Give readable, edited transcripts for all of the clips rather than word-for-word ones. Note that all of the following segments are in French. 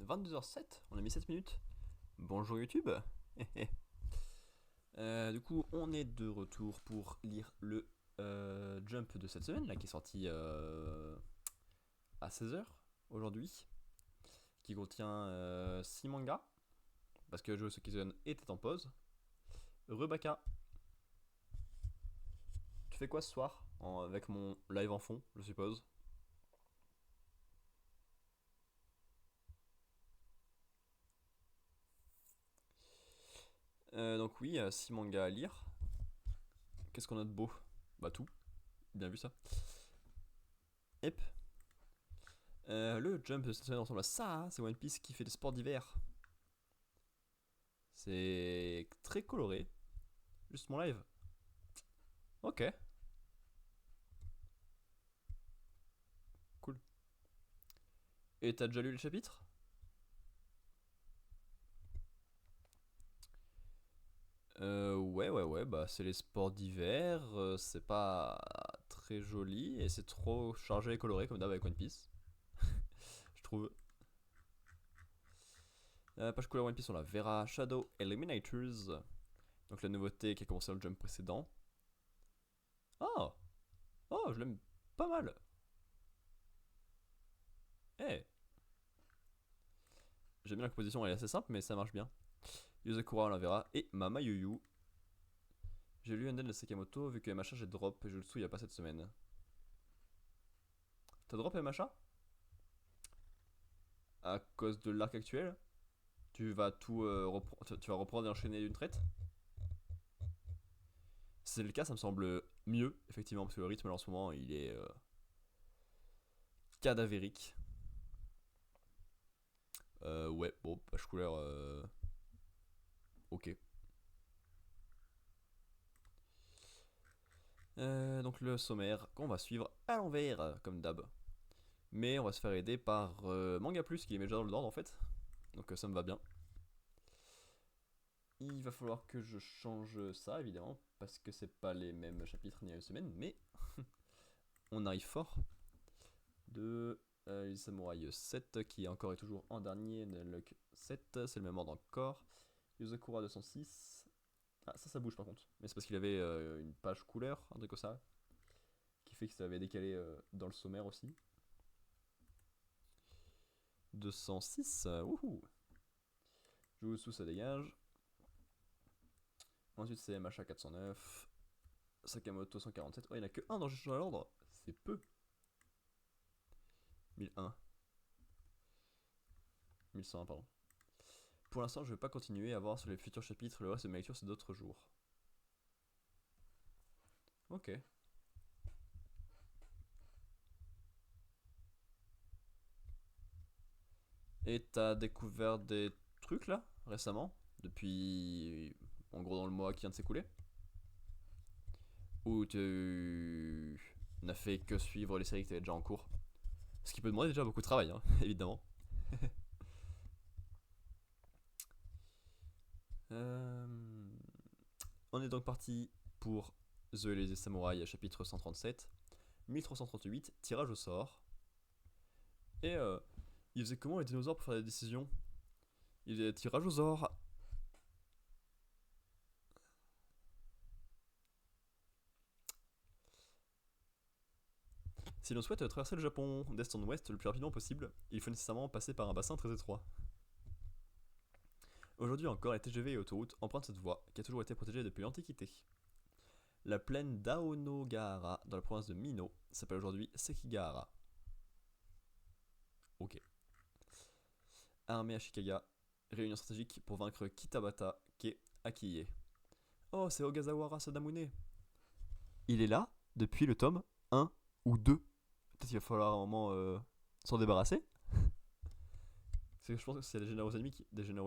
22h07, on a mis 7 minutes. Bonjour YouTube. Du coup, on est de retour pour lire le Jump de cette semaine, là, qui est sorti à 16h aujourd'hui, qui contient 6 mangas, parce que Joe Sukizun était en pause. Rebecca, tu fais quoi ce soir avec mon live en fond, je suppose? Donc oui, 6 mangas à lire. Qu'est-ce qu'on a de beau? Bah tout, bien vu ça. Hep. Le Jump de cette semaine ressemble à ça, hein. C'est One Piece qui fait des sports d'hiver. C'est très coloré. Juste mon live. Ok, cool. Et t'as déjà lu le chapitre? Ouais, bah c'est les sports d'hiver, c'est pas très joli et c'est trop chargé et coloré comme d'hab avec One Piece, je trouve. Page couleur One Piece, on la verra. Shadow Eliminators, donc la nouveauté qui a commencé dans le jump précédent. Oh, oh, je l'aime pas mal. Eh, j'aime bien la composition, elle est assez simple mais ça marche bien. Yuzakura, on la verra. Et Mama Yuyu. J'ai lu Anden de Sakamoto, vu que MHA j'ai drop et je le sous il y a pas cette semaine. T'as drop MHA? À cause de l'arc actuel? Tu vas tout tu vas reprendre et enchaîner d'une traite? Si c'est le cas, ça me semble mieux, effectivement, parce que le rythme là, en ce moment il est cadavérique. Ouais, bon, page couleur, ok. Donc le sommaire qu'on va suivre à l'envers, comme d'hab. Mais on va se faire aider par Manga Plus qui les met déjà dans le ordre en fait. Donc ça me va bien. Il va falloir que je change ça évidemment, parce que c'est pas les mêmes chapitres ni les semaines, mais on arrive fort. De les samouraïs 7 qui encore et toujours en dernier, Luck 7, c'est le même ordre encore. Yuzakura 206. Ah, ça bouge par contre. Mais c'est parce qu'il avait une page couleur, un truc comme ça, qui fait que ça avait décalé dans le sommaire aussi. 206, wouhou! Jutsu, ça dégage. Ensuite, c'est MHA 409. Sakamoto 147. Oh, il n'y en a que un dans le l'ordre. C'est peu. 1001. 1101, pardon. Pour l'instant, je vais pas continuer à voir sur les futurs chapitres. Le reste de ma lecture, c'est d'autres jours. Ok. Et t'as découvert des trucs là, récemment? Depuis. En gros, dans le mois qui vient de s'écouler? Ou tu n'as fait que suivre les séries que t'avais déjà en cours? Ce qui peut demander déjà beaucoup de travail, hein, évidemment. Euh, On est donc parti pour The Lazy Samurai, chapitre 137. 1338, tirage au sort. Et il faisait comment les dinosaures pour faire des décisions? Il faisait tirage au sort. Si l'on souhaite traverser le Japon d'est en ouest le plus rapidement possible, il faut nécessairement passer par un bassin très étroit. Aujourd'hui encore, les TGV et autoroutes empruntent cette voie, qui a toujours été protégée depuis l'Antiquité. La plaine d'Aonogahara, dans la province de Mino, s'appelle aujourd'hui Sekigahara. Ok. Armée Ashikaga, réunion stratégique pour vaincre Kitabata, Ke Akiye. Oh, c'est Ogasawara Sadamune. Il est là depuis le tome 1 ou 2. Peut-être qu'il va falloir un moment s'en débarrasser. C'est que je pense que c'est des généraux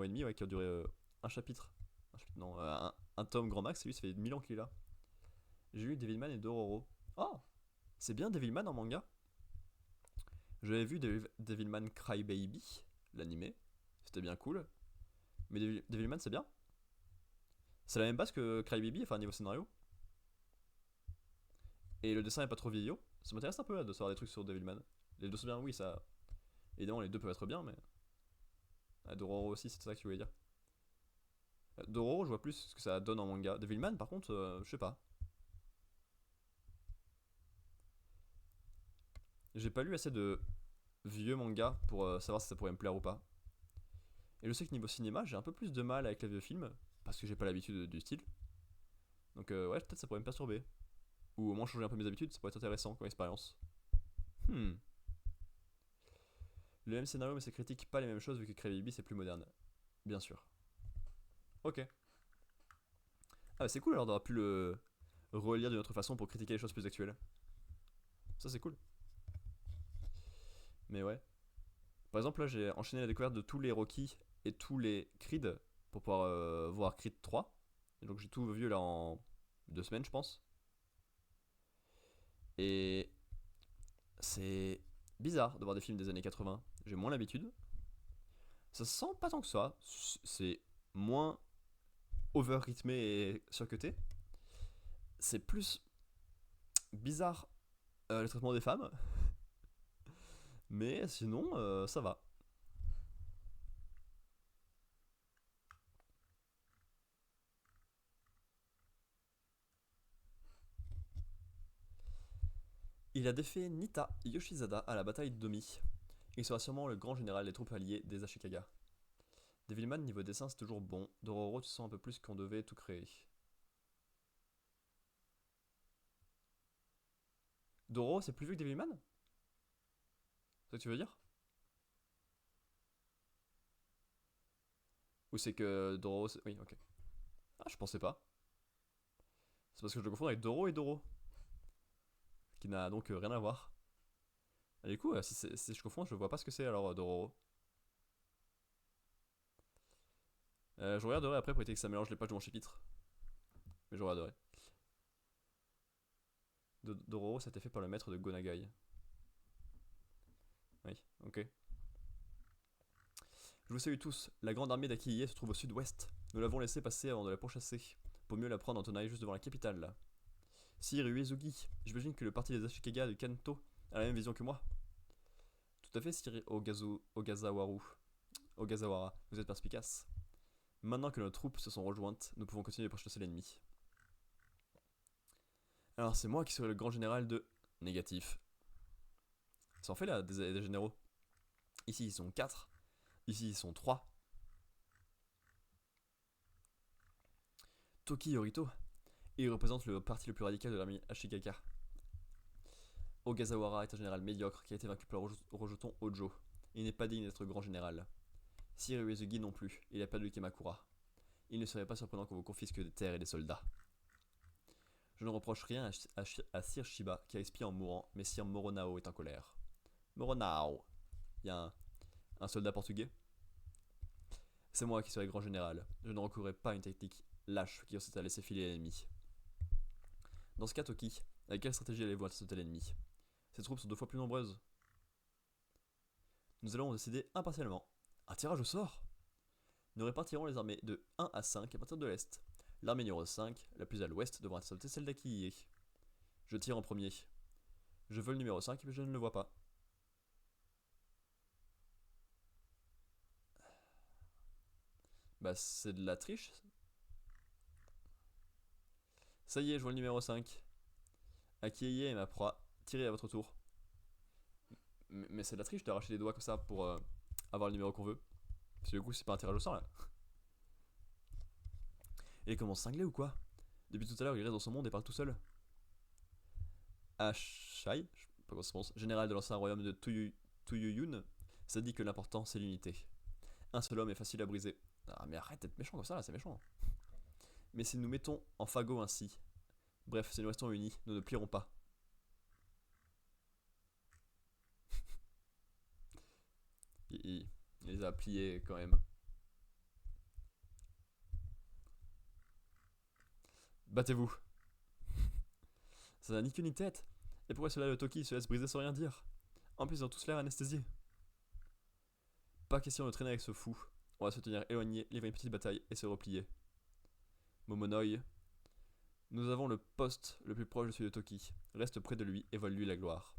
ennemis ouais, qui ont duré un chapitre. Un chapitre, non, un tome grand max, et lui ça fait 1000 ans qu'il est là. J'ai lu Devilman et Dororo. Oh, c'est bien Devilman en manga. J'avais vu Devilman Crybaby, l'animé. C'était bien cool. Mais Devilman c'est bien. C'est la même base que Crybaby, enfin niveau scénario. Et le dessin est pas trop vieillot. Ça m'intéresse un peu là, de savoir des trucs sur Devilman. Les deux sont bien, oui, ça. Évidemment, les deux peuvent être bien, mais. Ah, Dororo aussi, c'est ça que tu voulais dire. Dororo, je vois plus ce que ça donne en manga. Devilman, par contre, je sais pas. J'ai pas lu assez de vieux mangas pour savoir si ça pourrait me plaire ou pas. Et je sais que niveau cinéma, j'ai un peu plus de mal avec les vieux films, parce que j'ai pas l'habitude du style. Donc ouais, peut-être ça pourrait me perturber. Ou au moins changer un peu mes habitudes, ça pourrait être intéressant comme expérience. Hmm. Le même scénario, mais ça critique pas les mêmes choses vu que Crybaby c'est plus moderne. Bien sûr. Ok. Ah bah c'est cool alors d'avoir pu le relire d'une autre façon pour critiquer les choses plus actuelles. Ça c'est cool. Mais ouais. Par exemple là j'ai enchaîné la découverte de tous les Rocky et tous les Creed pour pouvoir voir Creed 3. Et donc j'ai tout vu là en 2 semaines je pense. Et c'est bizarre de voir des films des années 80. J'ai moins l'habitude. Ça se sent pas tant que ça. C'est moins over rythmé et surcuté. C'est plus bizarre le traitement des femmes. Mais sinon ça va. Il a défait Nita Yoshizada à la bataille de Domi. Il sera sûrement le grand général des troupes alliées des Ashikaga. Devilman, niveau dessin, c'est toujours bon. Dororo, tu sens un peu plus qu'on devait tout créer. Dororo, c'est plus vieux que Devilman? C'est ce que tu veux dire? Ou c'est que Dororo. Oui, ok. Ah, je pensais pas. C'est parce que je le confonds avec Doro et Doro. Qui n'a donc rien à voir. Et du coup, si je confonds, je vois pas ce que c'est alors Dororo. Je regarderai après pour éviter que ça mélange les pages de mon chapitre. Mais je regarderai. Dororo, ça a été fait par le maître de Gonagai. Oui, ok. Je vous salue tous. La grande armée d'Akiye se trouve au sud-ouest. Nous l'avons laissé passer avant de la pourchasser, pour mieux la prendre en tenaille juste devant la capitale. Sire Uesugi, j'imagine que le parti des Ashikaga de Kanto a la même vision que moi. Tout à fait, Sire Ogazawara, vous êtes perspicace. Maintenant que nos troupes se sont rejointes, nous pouvons continuer pour chasser l'ennemi. Alors c'est moi qui serai le grand général de... Négatif. Ça en fait là, des généraux. Ici ils sont 4. Ici ils sont 3. Toki Yorito. Et il représente le parti le plus radical de l'armée Ashikaga. Ogazawara est un général médiocre qui a été vaincu par le rejeton Hojo. Il n'est pas digne d'être grand général. Sire Uesugi non plus, il a perdu Kemakura. Il ne serait pas surprenant qu'on vous confisque des terres et des soldats. Je ne reproche rien à Sir Shiba qui a expié en mourant, mais Sir Moronao est en colère. Moronao. Il y a un soldat portugais. C'est moi qui serai grand général. Je ne recourrai pas à une technique lâche qui consiste à laisser filer l'ennemi. Dans ce cas, Toki, avec quelle stratégie allez-vous intercepter l'ennemi? Ces troupes sont 2 fois plus nombreuses. Nous allons décider impartialement. Un tirage au sort. Nous répartirons les armées de 1 à 5 à partir de l'est. L'armée numéro 5, la plus à l'ouest, devra intercepter celle d'Akiye. Je tire en premier. Je veux le numéro 5, mais je ne le vois pas. Bah, c'est de la triche. Ça y est, je vois le numéro 5. Akiye est ma proie. Tirez à votre tour. Mais c'est de la triche d'arracher les doigts comme ça pour avoir le numéro qu'on veut. Parce que du coup, c'est pas un tirage au sort là. Et il commence cinglé ou quoi? Depuis tout à l'heure, il reste dans son monde et parle tout seul. Ashai, je sais pas comment ça se prononce, général de l'ancien royaume de Tuyuyun, ça dit que l'important c'est l'unité. Un seul homme est facile à briser. Ah mais arrête d'être méchant comme ça là, c'est méchant. Mais si nous mettons en fagot ainsi, bref, si nous restons unis, nous ne plierons pas. Il les a pliés quand même. Battez-vous. Ça n'a ni queue ni tête. Et pourquoi cela le Toki se laisse briser sans rien dire? En plus, ils ont tous l'air anesthésiés. Pas question de traîner avec ce fou. On va se tenir éloigné, livrer une petite bataille et se replier. Momonoi, nous avons le poste le plus proche de celui de Toki. Reste près de lui et vole-lui la gloire.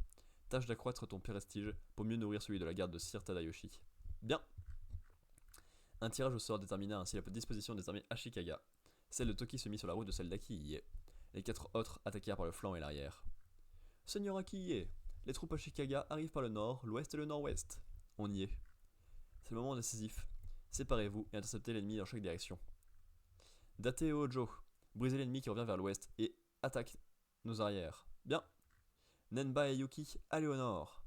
Tâche d'accroître ton prestige pour mieux nourrir celui de la garde de Sir Tadayoshi. Bien. Un tirage au sort détermina ainsi la disposition des armées Ashikaga. Celle de Toki se mit sur la route de celle d'Akiie. Les 4 autres attaquèrent par le flanc et l'arrière. Seigneur Akiie, les troupes Ashikaga arrivent par le nord, l'ouest et le nord-ouest. On y est. C'est le moment décisif. Séparez-vous et interceptez l'ennemi dans chaque direction. Date et Ojo, brisez l'ennemi qui revient vers l'ouest et attaque nos arrières. Bien. Nenba et Yuki, allez au nord.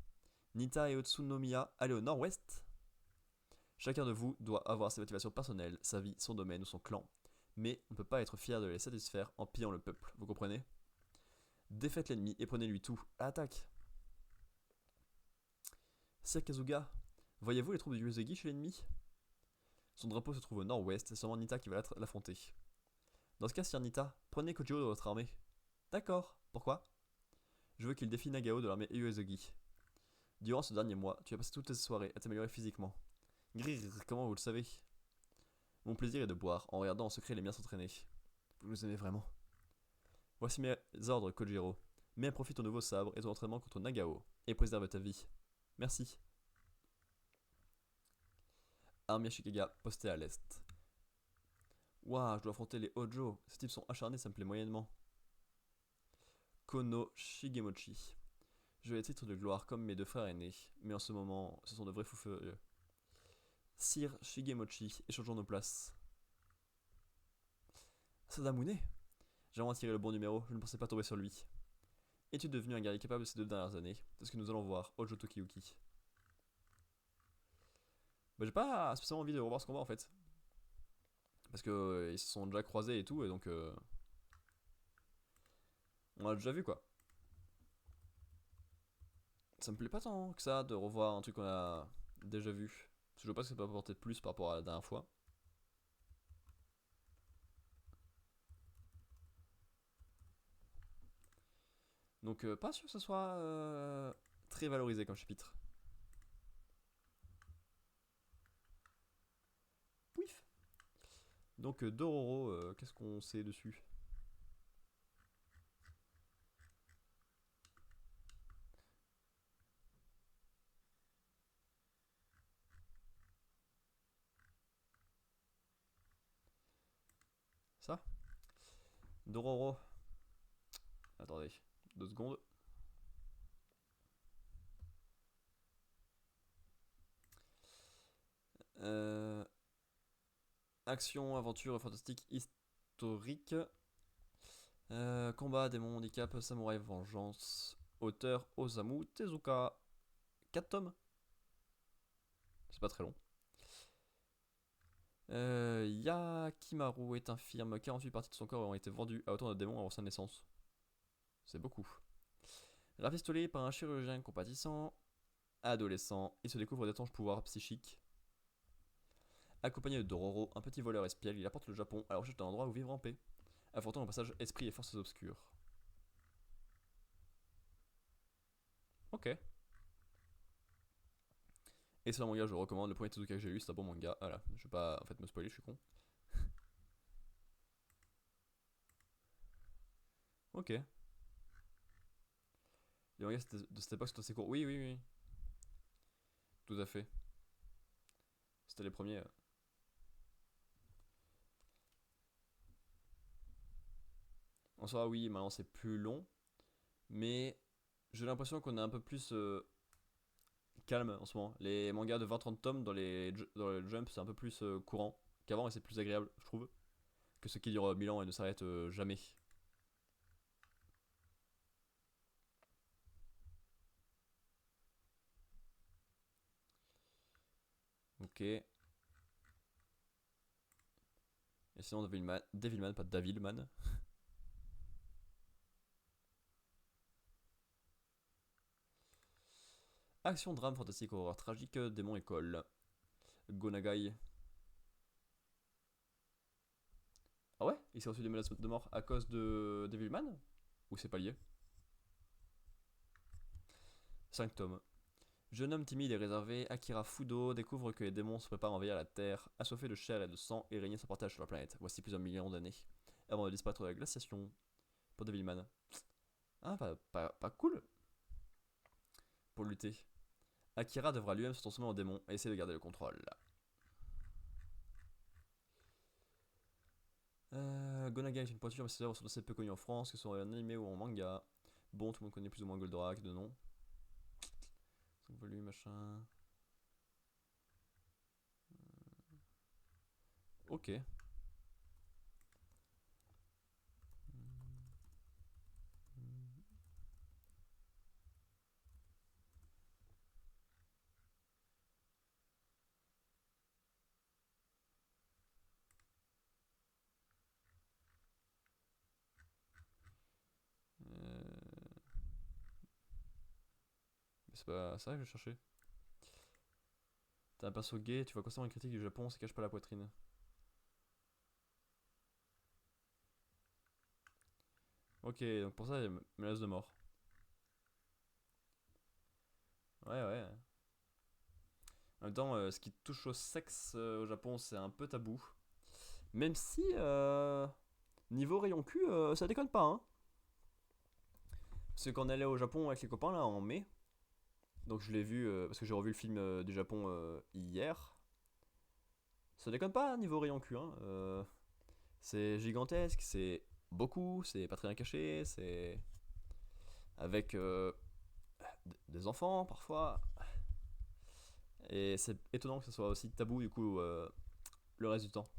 Nita et Otsunomiya, allez au nord-ouest. Chacun de vous doit avoir ses motivations personnelles, sa vie, son domaine ou son clan. Mais on ne peut pas être fier de les satisfaire en pillant le peuple, vous comprenez? Défaites l'ennemi et prenez-lui tout. À l'attaque. Sir Kazuga, voyez-vous les troupes de Yuezegi chez l'ennemi? Son drapeau se trouve au nord-ouest, c'est sûrement Nita qui va l'affronter. Dans ce cas, Sir Nita, prenez Kojiro de votre armée. D'accord, pourquoi? Je veux qu'il défie Nagao de l'armée Yuezegi. Durant ce dernier mois, tu as passé toutes tes soirées à t'améliorer physiquement. Grrr, comment vous le savez? Mon plaisir est de boire, en regardant en secret les miens s'entraîner. Vous nous aimez vraiment? Voici mes ordres, Kojiro. Mets à profit ton nouveau sabre et ton entraînement contre Nagao, et préserve ta vie. Merci. Armée Ashikaga, postée à l'est. Waouh, je dois affronter les Hojo. Ces types sont acharnés, ça me plaît moyennement. Kono Shigemochi. Je vais les titres de gloire comme mes 2 frères aînés, mais en ce moment, ce sont de vrais fous furieux. Sir Shigemochi, échangeons nos places. Sadamune? J'ai vraiment tiré le bon numéro, je ne pensais pas tomber sur lui. Es-tu devenu un guerrier capable ces 2 dernières années? C'est ce que nous allons voir, Hojo Tokiyuki. Bah, j'ai pas spécialement envie de revoir ce combat en fait. Parce que ils se sont déjà croisés et tout, et donc on l'a déjà vu quoi. Ça me plaît pas tant que ça de revoir un truc qu'on a déjà vu. Parce que je veux pas que ça peut apporter plus par rapport à la dernière fois. Donc pas sûr que ce soit très valorisé comme chapitre. Pouif. Donc Dororo, qu'est-ce qu'on sait dessus? Ça? Dororo. Attendez, 2 secondes. Action, aventure, fantastique, historique. Combat, démon, handicap, samouraï, vengeance. Auteur Osamu Tezuka. 4 tomes. C'est pas très long. Yakimaru est infirme. 48 parties de son corps ont été vendues à autant de démons avant sa naissance. C'est beaucoup. Rafistolé par un chirurgien compatissant. Adolescent, il se découvre d'étranges pouvoirs psychiques. Accompagné de Dororo, un petit voleur espiègle, il apporte le Japon à la recherche d'un endroit où vivre en paix, affrontant au passage esprit et forces obscures. Ok. Et c'est un manga, je le recommande. Le premier Tezuka que j'ai lu, c'est un bon manga. Voilà, je vais pas en fait me spoiler, je suis con. Ok. Les mangas de cette époque sont assez courts. Oui, oui, oui. Tout à fait. C'était les premiers. En soi, oui, maintenant c'est plus long. Mais j'ai l'impression qu'on est un peu plus calme en ce moment. Les mangas de 20-30 tomes dans le Jump, c'est un peu plus courant qu'avant et c'est plus agréable, je trouve, que ceux qui durent 1000 ans et ne s'arrêtent jamais. Ok. Et sinon, Devilman, pas Davilman. Action, drame, fantastique, horreur tragique, démon, école. Gonagai. Ah ouais? Il s'est reçu des menaces de mort à cause de Devilman? Ou c'est pas lié? 5 tomes. Jeune homme timide et réservé, Akira Fudo découvre que les démons se préparent à envahir la Terre, assoiffés de chair et de sang et régner sans partage sur la planète. Voici plusieurs millions d'années, avant de disparaître de la glaciation. Pour Devilman. Ah, pas cool pour lutter. Akira devra lui-même se transformer en démon et essayer de garder le contrôle. Gonaga est une pointure, mais ses œuvres sont assez peu connues en France, que ce soit en animé ou en manga. Bon, tout le monde connaît plus ou moins Goldorak de nom. 5 volumes, machin. Ok. C'est pas ça que je cherchais. T'as un perso gay, tu vois constamment une critique du Japon, ça cache pas la poitrine. Ok, donc pour ça, il y a menace de mort. Ouais, ouais. En même temps, ce qui touche au sexe au Japon, c'est un peu tabou. Même si, niveau rayon cul, ça déconne pas, hein. Parce que quand on allait au Japon avec les copains, là, en mai, donc je l'ai vu, parce que j'ai revu le film du Japon hier, ça déconne pas, hein, niveau rayon cul, hein. C'est gigantesque, c'est beaucoup, c'est pas très bien caché, c'est avec des enfants parfois. Et c'est étonnant que ce soit aussi tabou du coup le reste du temps.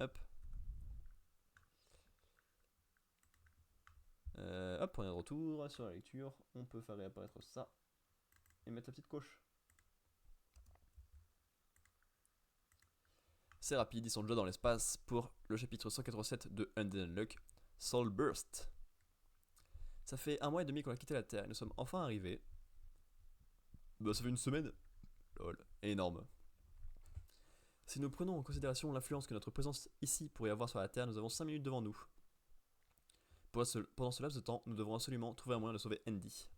Hop. Hop, on est de retour sur la lecture. On peut faire réapparaître ça et mettre la petite coche. C'est rapide, ils sont déjà dans l'espace pour le chapitre 187 de Undead Unluck, Soul Burst. Ça fait 1 mois et demi qu'on a quitté la Terre et nous sommes enfin arrivés. Bah, ça fait une semaine. Lol, énorme. Si nous prenons en considération l'influence que notre présence ici pourrait avoir sur la Terre, nous avons 5 minutes devant nous. Pendant ce laps de temps, nous devrons absolument trouver un moyen de sauver Andy.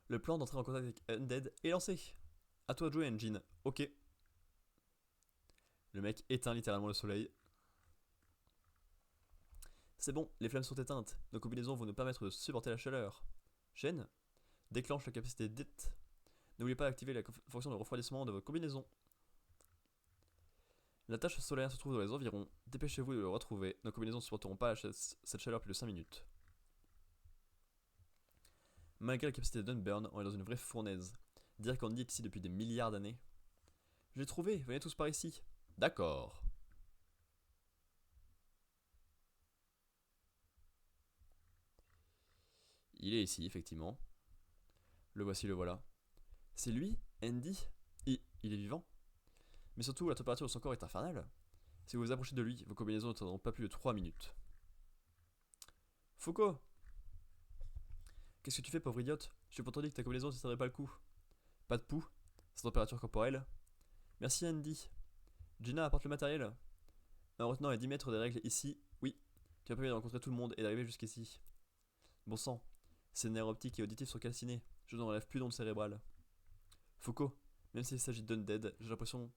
Le plan d'entrer en contact avec Undead est lancé. À toi de jouer, Engine. Ok. Le mec éteint littéralement le soleil. C'est bon, les flammes sont éteintes. Nos combinaisons vont nous permettre de supporter la chaleur. Shen, déclenche la capacité DIT. N'oubliez pas d'activer la fonction de refroidissement de votre combinaison. La tache solaire se trouve dans les environs. Dépêchez-vous de le retrouver. Nos combinaisons ne supporteront pas cette chaleur plus de 5 minutes. Malgré la capacité d'Unburn, on est dans une vraie fournaise. Dire qu'on est ici depuis des milliards d'années. Je l'ai trouvé, venez tous par ici. D'accord. Il est ici, effectivement. Le voici, le voilà. C'est lui, Andy. Il est vivant. Mais surtout, la température de son corps est infernale. Si vous vous approchez de lui, vos combinaisons ne tiendront pas plus de 3 minutes. Foucault, qu'est-ce que tu fais, pauvre idiote? Je t'ai pourtant dit que ta combinaison ne tiendrait pas le coup. Pas de pouls, sa température corporelle. Merci, Andy. Gina, apporte le matériel. En retenant les 10 mètres des règles ici, oui, tu as permis de rencontrer tout le monde et d'arriver jusqu'ici. Bon sang, ces nerfs optiques et auditifs sont calcinés. Je n'en relève plus d'ondes cérébrales. Foucault, même s'il s'agit d'Undead, j'ai l'impression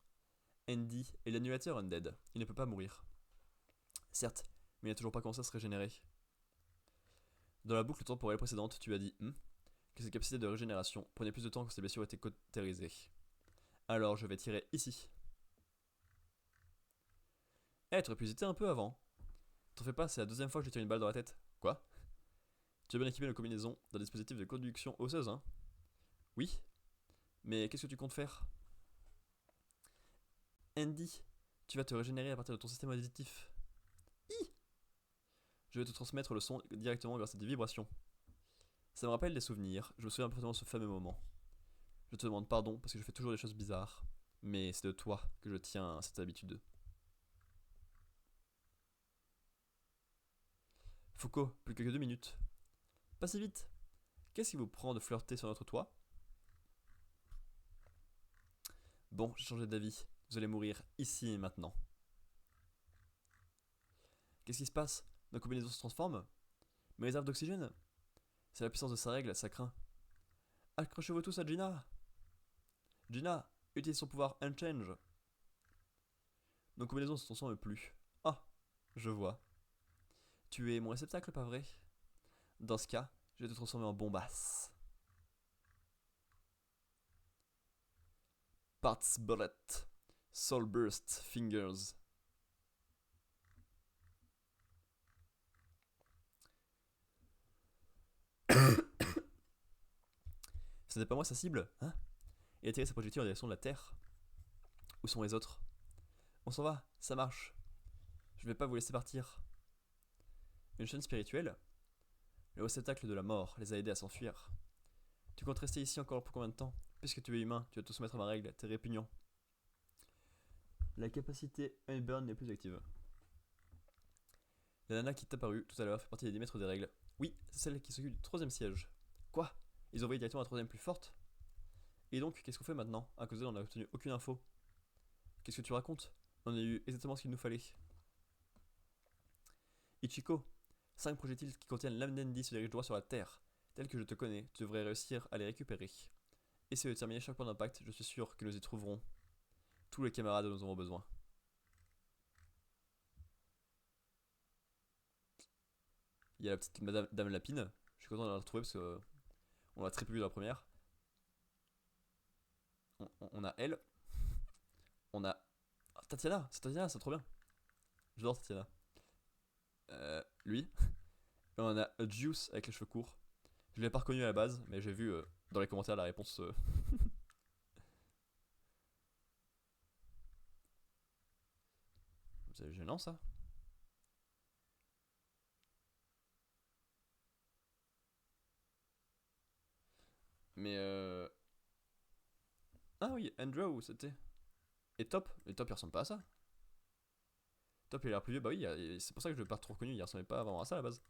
Andy est l'annulateur Undead. Il ne peut pas mourir. Certes, mais il n'a toujours pas commencé à se régénérer. Dans la boucle temporelle précédente, tu as dit que ses capacités de régénération prenaient plus de temps que ses blessures étaient cautérisées. Alors je vais tirer ici. Eh, t'aurais pu hésiter un peu avant. T'en fais pas, c'est la deuxième fois que je lui tire une balle dans la tête. Quoi? Tu as bien équipé nos combinaisons d'un dispositif de conduction osseuse, hein? Oui. Mais qu'est-ce que tu comptes faire? Andy, tu vas te régénérer à partir de ton système auditif. Je vais te transmettre le son directement grâce à des vibrations. Ça me rappelle des souvenirs, je me souviens parfaitement de ce fameux moment. Je te demande pardon parce que je fais toujours des choses bizarres, mais c'est de toi que je tiens cette habitude. Foucault, plus que 2 minutes. Pas si vite. Qu'est-ce qui vous prend de flirter sur notre toit? Bon, j'ai changé d'avis. Vous allez mourir ici et maintenant. Qu'est-ce qui se passe? Nos combinaisons se transforment? Mes réserves d'oxygène? C'est la puissance de sa règle, ça craint. Accrochez-vous tous à Gina! Gina, utilise son pouvoir Unchange. Nos combinaisons ne se transforment plus. Ah, je vois. Tu es mon réceptacle, pas vrai? Dans ce cas, je vais te transformer en bombasse. Parts Bullet. Soul Burst Fingers. Ce n'est pas moi sa cible, hein? Il a tiré sa projectile en direction de la Terre. Où sont les autres? On s'en va, ça marche. Je vais pas vous laisser partir. Une chaîne spirituelle? Le réceptacle de la mort les a aidés à s'enfuir. Tu comptes rester ici encore pour combien de temps? Puisque tu es humain, tu vas te soumettre à ma règle, t'es répugnant. La capacité Unburn n'est plus active. La nana qui t'a apparue tout à l'heure fait partie des 10 mètres des règles. Oui, c'est celle qui s'occupe du troisième siège. Quoi? Ils ont envoyé directement la troisième plus forte? Et donc, qu'est-ce qu'on fait maintenant? À cause d'elle, on n'a obtenu aucune info. Qu'est-ce que tu racontes? On a eu exactement ce qu'il nous fallait. Ichiko, 5 projectiles qui contiennent l'amnendi se dirigent droit sur la Terre. Tel que je te connais, tu devrais réussir à les récupérer. Essaye de terminer chaque point d'impact, je suis sûr que nous y trouverons tous les camarades dont nous aurons besoin. Il y a la petite Madame Dame Lapine. Je suis content de la retrouver parce que on l'a très peu vu dans la première. On a elle. On a Tatiana. C'est Tatiana, c'est trop bien. J'adore Tatiana. Lui. Et on a Juice avec les cheveux courts. Je l'ai pas reconnu à la base, mais j'ai vu dans les commentaires la réponse. C'est gênant ça. Mais ah oui, Andrew, c'était. Et Top. Et Top, il ressemble pas à ça. Top, il a l'air plus vieux. Bah oui, c'est pour ça que je l'ai pas trop reconnu. Il ressemblait pas vraiment à ça à la base.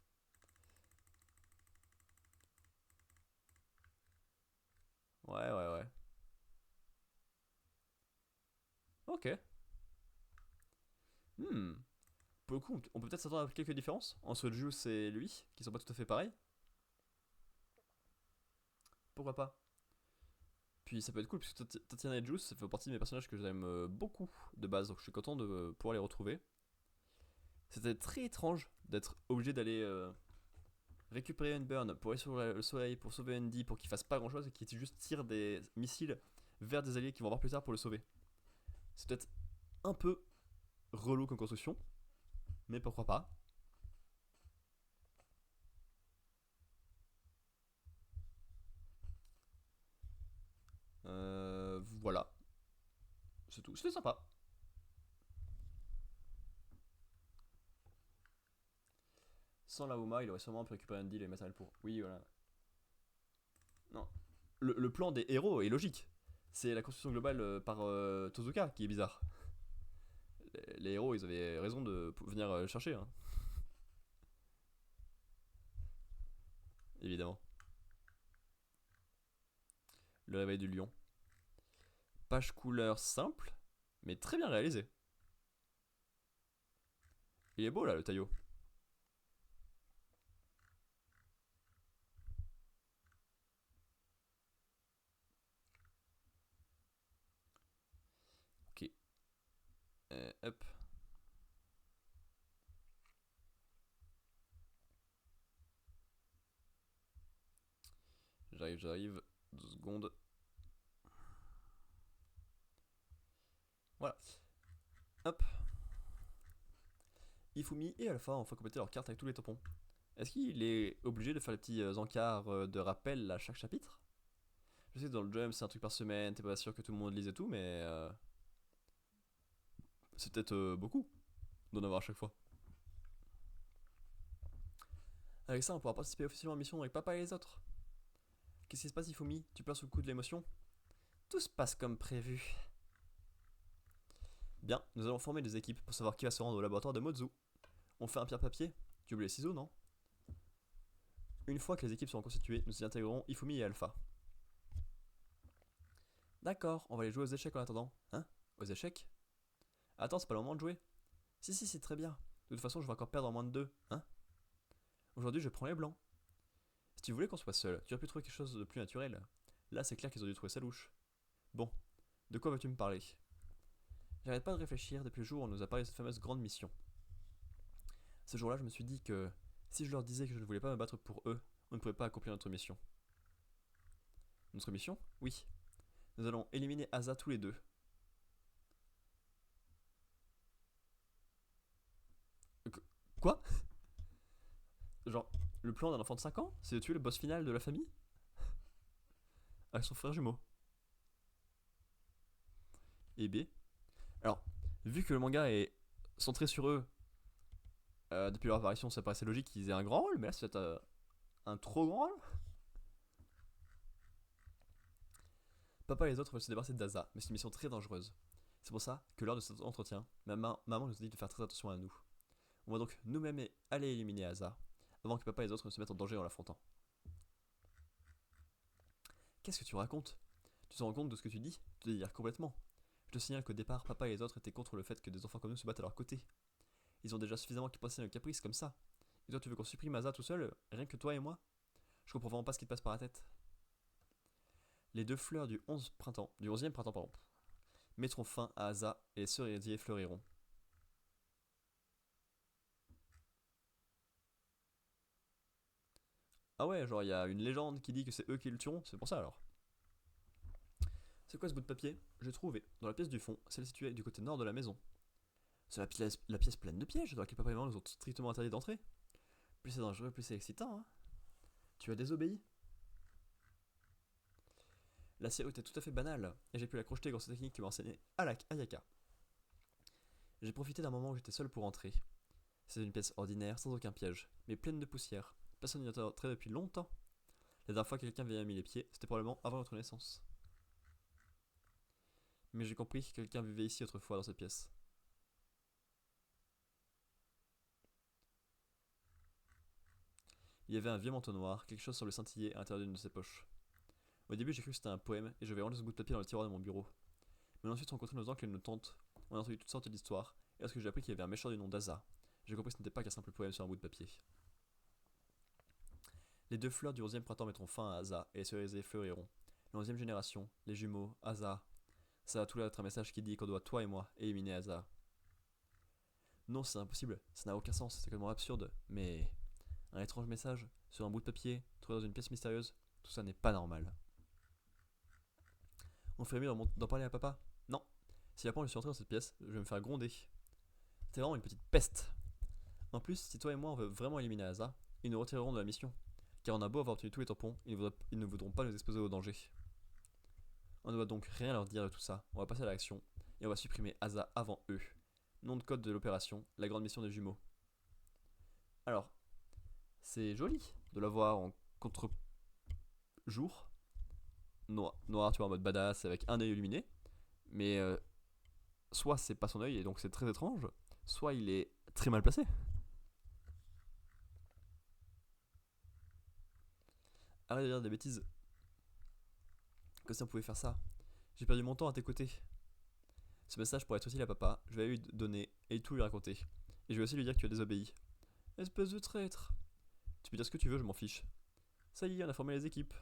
Ouais, ouais, ouais. Ok. Hmm. Pour le coup, on peut peut-être s'attendre à quelques différences entre Juice et lui, qui sont pas tout à fait pareils. Pourquoi pas? Puis ça peut être cool, puisque Tatiana et Juice, ça fait partie de mes personnages que j'aime beaucoup de base, donc je suis content de pouvoir les retrouver. C'était très étrange d'être obligé d'aller récupérer une burn pour aller sur le soleil, pour sauver Andy, pour qu'il fasse pas grand chose et qu'il juste tire des missiles vers des alliés qui vont voir plus tard pour le sauver. C'est peut-être un peu relou comme construction, mais pourquoi pas. Voilà, c'est tout. C'était sympa. Sans la Uma, il aurait sûrement pu récupérer Andy et les matériels pour. Oui, voilà. Non. Le plan des héros est logique. C'est la construction globale par Tozuka qui est bizarre. Les héros, ils avaient raison de venir le chercher, hein, évidemment. Le réveil du lion. Page couleur simple, mais très bien réalisé. Il est beau là, le taillot. Ok. Hop. J'arrive, j'arrive. 2 secondes. Voilà. Hop. Ifumi et Alpha ont enfin complété leur carte avec tous les tampons. Est-ce qu'il est obligé de faire les petits encarts de rappel à chaque chapitre? Je sais que dans le jump c'est un truc par semaine, t'es pas sûr que tout le monde lise et tout, mais c'est peut-être beaucoup d'en avoir à chaque fois. Avec ça, on pourra participer officiellement à la mission avec papa et les autres. Qu'est-ce qui se passe, Ifumi? Tu pleures sous le coup de l'émotion? Tout se passe comme prévu. Bien, nous allons former des équipes pour savoir qui va se rendre au laboratoire de Mozu. On fait un pierre-papier? Tu oublies les ciseaux, non? Une fois que les équipes seront constituées, nous y intégrerons Ifumi et Alpha. D'accord, on va aller jouer aux échecs en attendant. Hein? Aux échecs? Attends, c'est pas le moment de jouer. Si, si, c'est très bien. De toute façon, je vais encore perdre en moins de 2. Hein? Aujourd'hui, je prends les blancs. Si tu voulais qu'on soit seul, tu aurais pu trouver quelque chose de plus naturel. Là, c'est clair qu'ils ont dû trouver ça louche. Bon, de quoi veux-tu me parler? J'arrête pas de réfléchir depuis le jour où on nous a parlé de cette fameuse grande mission. Ce jour-là, je me suis dit que si je leur disais que je ne voulais pas me battre pour eux, on ne pourrait pas accomplir notre mission. Notre mission? Oui. Nous allons éliminer Asa tous les deux. Quoi? Genre, le plan d'un enfant de 5 ans, c'est de tuer le boss final de la famille? Avec son frère jumeau. Et B. Alors, vu que le manga est centré sur eux, depuis leur apparition, ça paraissait logique qu'ils aient un grand rôle, mais là, c'est peut-être un trop grand rôle. Papa et les autres veulent se débarrasser d'Aza, mais c'est une mission très dangereuse. C'est pour ça que lors de cet entretien, maman nous a dit de faire très attention à nous. On va donc nous-mêmes aller éliminer Asa, avant que papa et les autres ne se mettent en danger en l'affrontant. Qu'est-ce que tu racontes? Tu te rends compte de ce que tu dis? Tu délires complètement. Je te signale qu'au départ, papa et les autres étaient contre le fait que des enfants comme nous se battent à leur côté. Ils ont déjà suffisamment passé le caprice comme ça. Et toi, tu veux qu'on supprime Asa tout seul, rien que toi et moi? Je comprends vraiment pas ce qui te passe par la tête. Les deux fleurs du 11e printemps, pardon, mettront fin à Asa et les cerisiers fleuriront. Ah ouais, genre il y a une légende qui dit que c'est eux qui le tueront, c'est pour ça alors. C'est quoi ce bout de papier? J'ai trouvé, dans la pièce du fond, celle située du côté nord de la maison. C'est la pièce pleine de pièges dans laquelle papa et maman nous ont strictement interdit d'entrer. Plus c'est dangereux, plus c'est excitant, hein. Tu as désobéi? La série était tout à fait banale, et j'ai pu la crocheter grâce aux techniques que m'a enseigné Ayaka. J'ai profité d'un moment où j'étais seul pour entrer. C'est une pièce ordinaire, sans aucun piège, mais pleine de poussière. Personne n'y était entré depuis longtemps. La dernière fois que quelqu'un y a mis les pieds, c'était probablement avant votre naissance. Mais j'ai compris que quelqu'un vivait ici autrefois dans cette pièce. Il y avait un vieux manteau noir, quelque chose semblait scintiller à l'intérieur d'une de ses poches. Au début, j'ai cru que c'était un poème et je vais rangé ce bout de papier dans le tiroir de mon bureau. Mais ensuite, rencontré nos oncles et nos tantes, on a entendu toutes sortes d'histoires, et lorsque j'ai appris qu'il y avait un méchant du nom d'Aza, j'ai compris que ce n'était pas qu'un simple poème sur un bout de papier. Les deux fleurs du 11e printemps mettront fin à Asa et les cerisiers fleuriront. La 11e génération, les jumeaux, Asa. Ça a tout l'air d'être un message qui dit qu'on doit, toi et moi, éliminer Asa. Non, c'est impossible, ça n'a aucun sens, c'est complètement absurde, mais. Un étrange message, sur un bout de papier, trouvé dans une pièce mystérieuse, tout ça n'est pas normal. On ferait mieux d'en parler à papa? Non. Si apprend je suis entré dans cette pièce, je vais me faire gronder. T'es vraiment une petite peste. En plus, si toi et moi on veut vraiment éliminer Asa, ils nous retireront de la mission. Car on a beau avoir obtenu tous les tampons, ils ne voudront pas nous exposer au danger. On ne doit donc rien leur dire de tout ça, on va passer à l'action, et on va supprimer Asa avant eux. Nom de code de l'opération, la grande mission des jumeaux. Alors, c'est joli de l'avoir en contre-jour. Noir, tu vois, en mode badass avec un œil illuminé. Mais soit c'est pas son œil et donc c'est très étrange, soit il est très mal placé. Arrête de dire des bêtises. Que si on pouvait faire ça. J'ai perdu mon temps à tes côtés. Ce message pourrait être utile à papa, je vais lui donner et tout lui raconter. Et je vais aussi lui dire que tu as désobéi. Espèce de traître. Tu peux dire ce que tu veux, je m'en fiche. Ça y est, on a formé les équipes.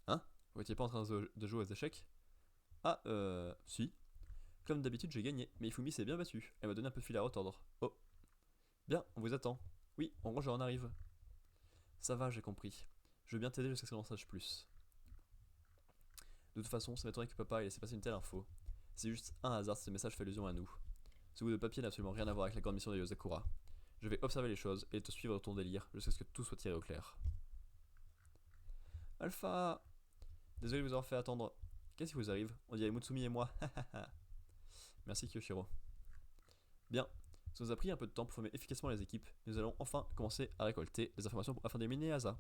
Hein? Vous étiez pas en train de jouer aux échecs? Ah, si. Comme d'habitude, j'ai gagné, mais Ifumi s'est bien battu. Elle m'a donné un peu de fil à retordre. Oh. Bien, on vous attend. Oui, on range et on arrive. Ça va, j'ai compris. Je veux bien t'aider jusqu'à ce qu'on en sache plus. De toute façon, ça m'étonnerait que papa ait laissé passer une telle info. C'est juste un hasard si ce message fait allusion à nous. Ce bout de papier n'a absolument rien à voir avec la grande mission de Yosakura. Je vais observer les choses et te suivre dans ton délire jusqu'à ce que tout soit tiré au clair. Alpha! Désolé de vous avoir fait attendre. Qu'est-ce qui vous arrive? On dirait Mutsumi et moi. Merci Kyoshiro. Bien, ça nous a pris un peu de temps pour former efficacement les équipes. Nous allons enfin commencer à récolter les informations afin d'éliminer Asa.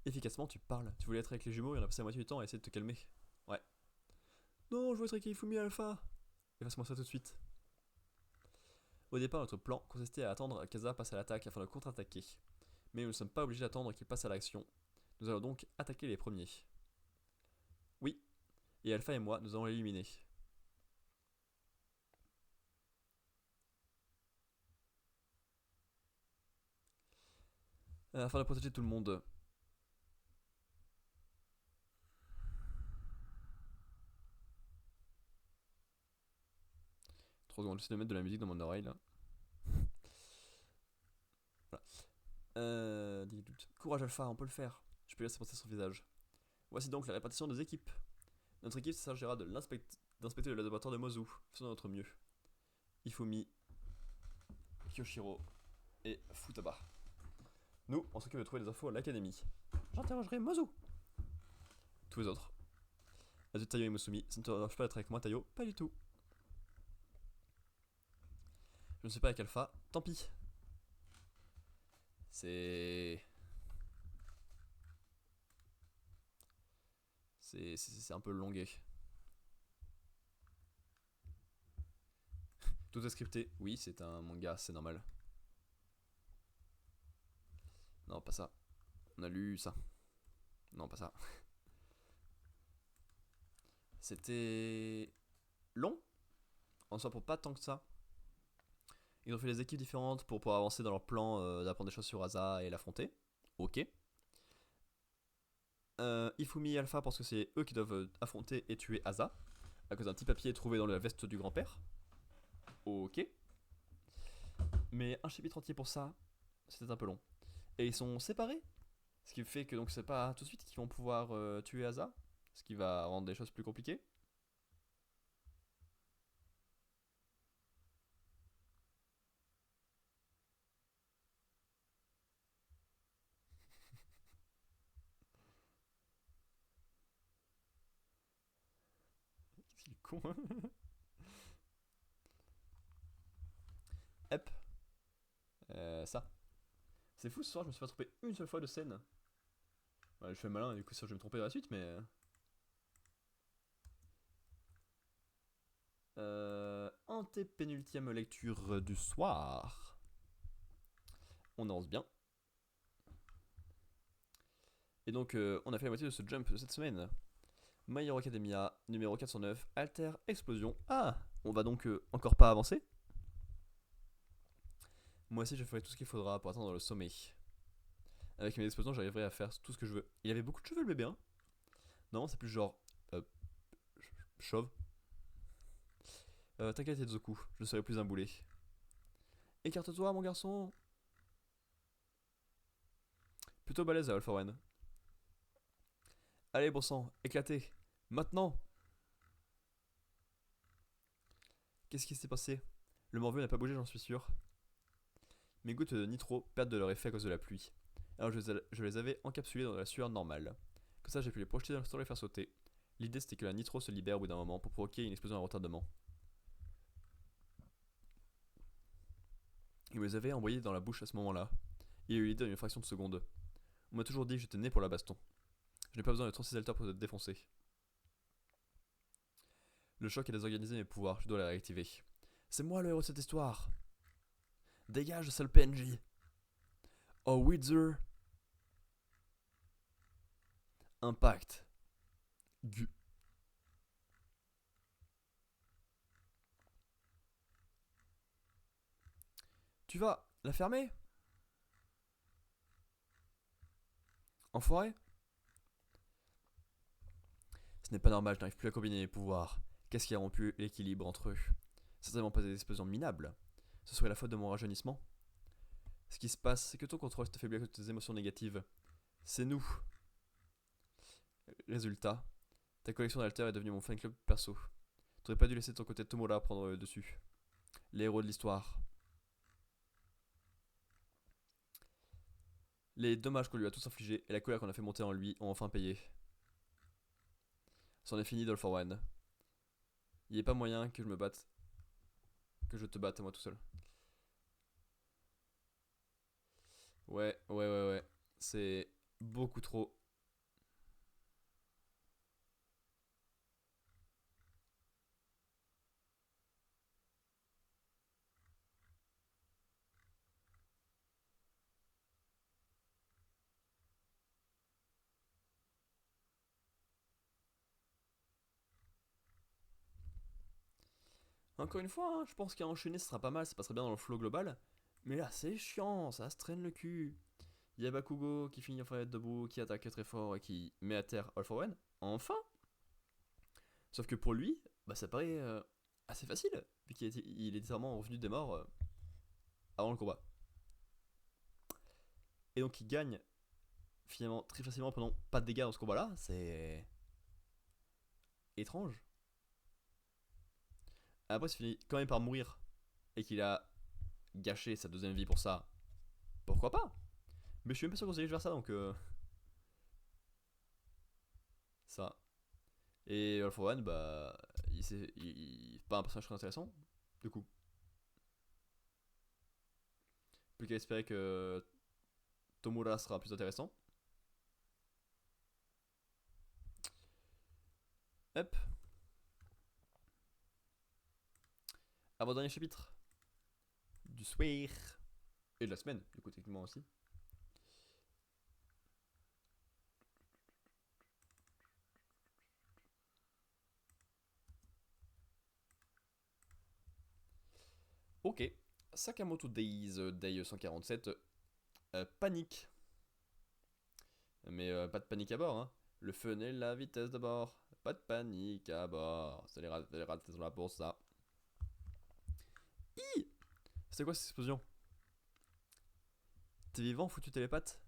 Efficacement, tu parles. Tu voulais être avec les jumeaux et on a passé la moitié du temps à essayer de te calmer. Ouais. Non, je veux être avec Ifumi Alpha. Efface-moi ça tout de suite. Au départ, notre plan consistait à attendre qu'Asa passe à l'attaque afin de contre-attaquer. Mais nous ne sommes pas obligés d'attendre qu'il passe à l'action. Nous allons donc attaquer les premiers. Oui. Et Alpha et moi, nous allons l'éliminer. Afin de protéger tout le monde. 3 secondes, j'essaie de mettre de la musique dans mon oreille là. Voilà. Courage Alpha, on peut le faire. Je peux laisser penser son visage. Voici donc la répartition des équipes. Notre équipe s'agira d'inspecter le laboratoire de Mozu. Faisons de notre mieux. Ifumi, Kyoshiro et Futaba. Nous, on s'occupe de trouver des infos à l'académie. J'interrogerai Mozu. Tous les autres. Adieu Tayo et Musumi, ça ne te dérange pas d'être avec moi Tayo? Pas du tout. Je ne sais pas avec Alpha, tant pis. C'est un peu longué. Tout est scripté. Oui, c'est un manga, c'est normal. Non, pas ça. On a lu ça. Non, pas ça. C'était long, en soi pour pas tant que ça. Ils ont fait des équipes différentes pour pouvoir avancer dans leur plan d'apprendre des choses sur Asa et l'affronter. Ok. Ifumi et Alpha parce que c'est eux qui doivent affronter et tuer Asa à cause d'un petit papier trouvé dans la veste du grand-père. Ok. Mais un chapitre entier pour ça, c'était un peu long. Et ils sont séparés. Ce qui fait que donc c'est pas tout de suite qu'ils vont pouvoir tuer Asa. Ce qui va rendre les choses plus compliquées. Qu'est-ce qu'il est con. Hep. Ça. C'est fou ce soir, je me suis pas trompé une seule fois de scène. Ouais, je fais malin, du coup, ça, je vais me tromper dans la suite, mais. Antépénultième lecture du soir. On avance bien. Et donc, on a fait la moitié de ce jump de cette semaine. My Hero Academia, numéro 409, Alter Explosion. Ah, on va donc encore pas avancer. Moi aussi, je ferai tout ce qu'il faudra pour atteindre le sommet. Avec mes explosions, j'arriverai à faire tout ce que je veux. Il avait beaucoup de cheveux, le bébé, hein. Non, c'est plus genre. Chauve. T'inquiète, Zoku, je ne serai plus un boulet. Écarte-toi, mon garçon. Plutôt balèze, All for One. Allez, bon sang, éclatez. Maintenant. Qu'est-ce qui s'est passé? Le morveux n'a pas bougé, j'en suis sûr. Mes gouttes de nitro perdent de leur effet à cause de la pluie. Alors je les avais encapsulées dans la sueur normale. Comme ça, j'ai pu les projeter sans les faire sauter. L'idée c'était que la nitro se libère au bout d'un moment pour provoquer une explosion à retardement. Il me les avait envoyés dans la bouche à ce moment-là. Il a eu l'idée en une fraction de seconde. On m'a toujours dit que j'étais né pour la baston. Je n'ai pas besoin de 36 alters pour te défoncer. Le choc a désorganisé mes pouvoirs, je dois les réactiver. C'est moi le héros de cette histoire. Dégage, sale PNJ. Oh, Wither. Impact. Gu. Tu vas la fermer? Enfoiré? Ce n'est pas normal, je n'arrive plus à combiner les pouvoirs. Qu'est-ce qui a rompu l'équilibre entre eux? Certainement pas des explosions minables. Ce serait la faute de mon rajeunissement. Ce qui se passe, c'est que ton contrôle s'est affaibli à cause de tes émotions négatives. C'est nous. Résultat, ta collection d'alters est devenue mon fan club perso. T'aurais pas dû laisser ton côté Tomora prendre le dessus. Les héros de l'histoire. Les dommages qu'on lui a tous infligés et la colère qu'on a fait monter en lui ont enfin payé. C'en est fini d'All for One. Il n'y a pas moyen que je me batte. Que je te batte à moi tout seul. Ouais. C'est beaucoup trop. Encore une fois, hein, je pense qu'à enchaîner ce sera pas mal, ça passerait bien dans le flow global. Mais là, c'est chiant, ça se traîne le cul. Il y a Bakugo qui finit en être debout, qui attaque très fort et qui met à terre All for One. Enfin. Sauf que pour lui, bah ça paraît assez facile, vu qu'il est littéralement revenu des morts avant le combat. Et donc il gagne finalement très facilement pendant pas de dégâts dans ce combat là. C'est étrange. Après c'est fini quand même par mourir. Et qu'il a gâché sa deuxième vie pour ça. Pourquoi pas? Mais je suis même pas sûr qu'on s'est vers ça donc ça. Et All for One, bah, pas un personnage très intéressant, du coup. Plus qu'à espérer que Tomura sera plus intéressant. Hop. Avant-dernier chapitre. Du soir. Et de la semaine, du coup, techniquement aussi. Ok. Sakamoto Days, Day 147. Panique. Mais pas de panique à bord, hein. Le fun et la vitesse de bord. Pas de panique à bord. C'est les rats sont là pour ça. C'est quoi cette explosion? T'es vivant, foutu télépathe?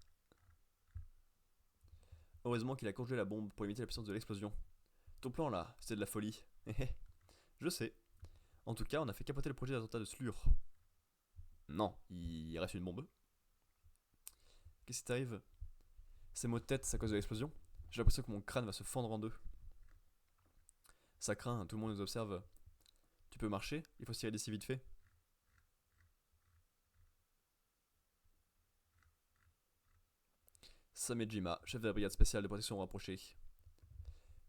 Heureusement qu'il a congelé la bombe pour limiter la puissance de l'explosion. Ton plan là, c'était de la folie. Je sais. En tout cas, on a fait capoter le projet d'attentat de Slur. Non, il reste une bombe. Qu'est-ce qui t'arrive? Ces maux de tête, c'est à cause de l'explosion? J'ai l'impression que mon crâne va se fendre en deux. Ça craint, tout le monde nous observe. Tu peux marcher? Il faut s'y aider si vite fait. Samejima, chef de la brigade spéciale de protection rapprochée.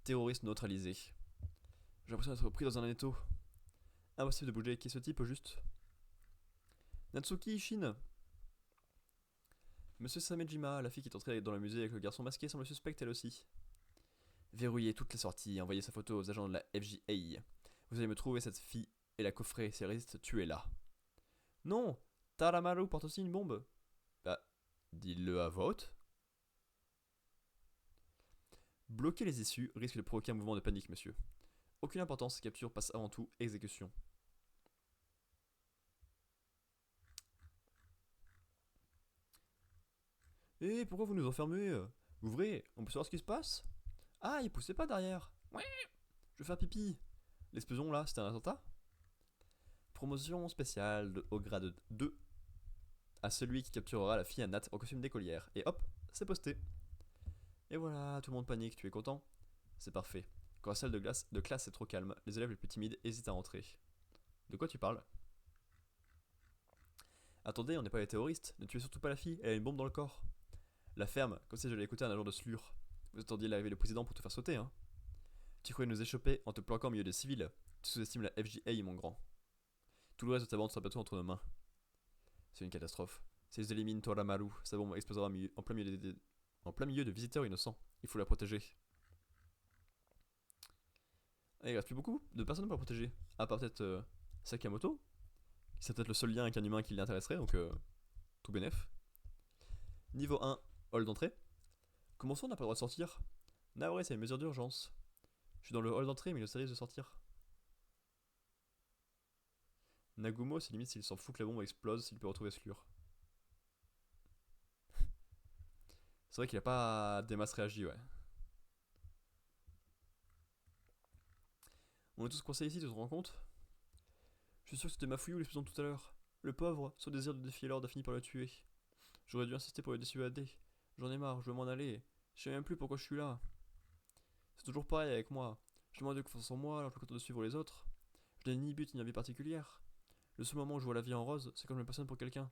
Terroriste neutralisé. J'ai l'impression d'être pris dans un étau. Impossible de bouger, qui est ce type au juste? Natsuki Shin. Monsieur Samejima, la fille qui est entrée dans le musée avec le garçon masqué, semble suspecte elle aussi. Verrouillez toutes les sorties et envoyez sa photo aux agents de la FJA. Vous allez me trouver cette fille et la coffrer, si elle résiste, tuez-la. Non, Taramaru porte aussi une bombe. Bah, dis-le à voix haute. Bloquer les issues risque de provoquer un mouvement de panique, monsieur. Aucune importance, capture passe avant tout exécution. Eh, pourquoi vous nous enfermez? Ouvrez, on peut savoir ce qui se passe? Ah, il poussait pas derrière. Ouais, je vais faire pipi. L'explosion là, c'était un attentat? Promotion spéciale au grade 2 à celui qui capturera la fille à Nat en costume d'écolière. Et hop, c'est posté. Et voilà, tout le monde panique, tu es content? C'est parfait. Quand la salle de classe est trop calme, les élèves les plus timides hésitent à rentrer. De quoi tu parles? Attendez, on n'est pas les terroristes, ne tuez surtout pas la fille, elle a une bombe dans le corps. La ferme, comme si je l'ai écouté un agent de Slur. Vous attendiez l'arrivée du président pour te faire sauter, hein? Tu croyais nous échapper en te planquant au milieu des civils? Tu sous-estimes la FJA, mon grand. Tout le reste de ta bande sera bientôt entre nos mains. C'est une catastrophe. Si ils éliminent Toramaru, sa bombe explosera en plein milieu de visiteurs innocents. Il faut la protéger. Et il reste plus beaucoup de personnes pour la protéger. À part peut-être Sakamoto. C'est peut-être le seul lien avec un humain qui l'intéresserait, donc tout bénef. Niveau 1, hall d'entrée. Comment ça on n'a pas le droit de sortir? Navré, c'est une mesure d'urgence. Je suis dans le hall d'entrée, mais il ne s'agit de sortir. Nagumo, c'est limite s'il s'en fout que la bombe explose, s'il peut retrouver Slur. C'est vrai qu'il a pas des masses réagi, ouais. On est tous coincés ici, tu te rends compte? Je suis sûr que c'était Mafuyou l'explosion tout à l'heure. Le pauvre, son désir de défier l'ordre a fini par le tuer. J'aurais dû insister pour le dissuader. J'en ai marre, je veux m'en aller. Je sais même plus pourquoi je suis là. C'est toujours pareil avec moi. Je demande de confiance en moi alors que je suis content de suivre les autres. Je n'ai ni but ni envie particulière. Le seul moment où je vois la vie en rose, c'est quand je me passionne pour quelqu'un.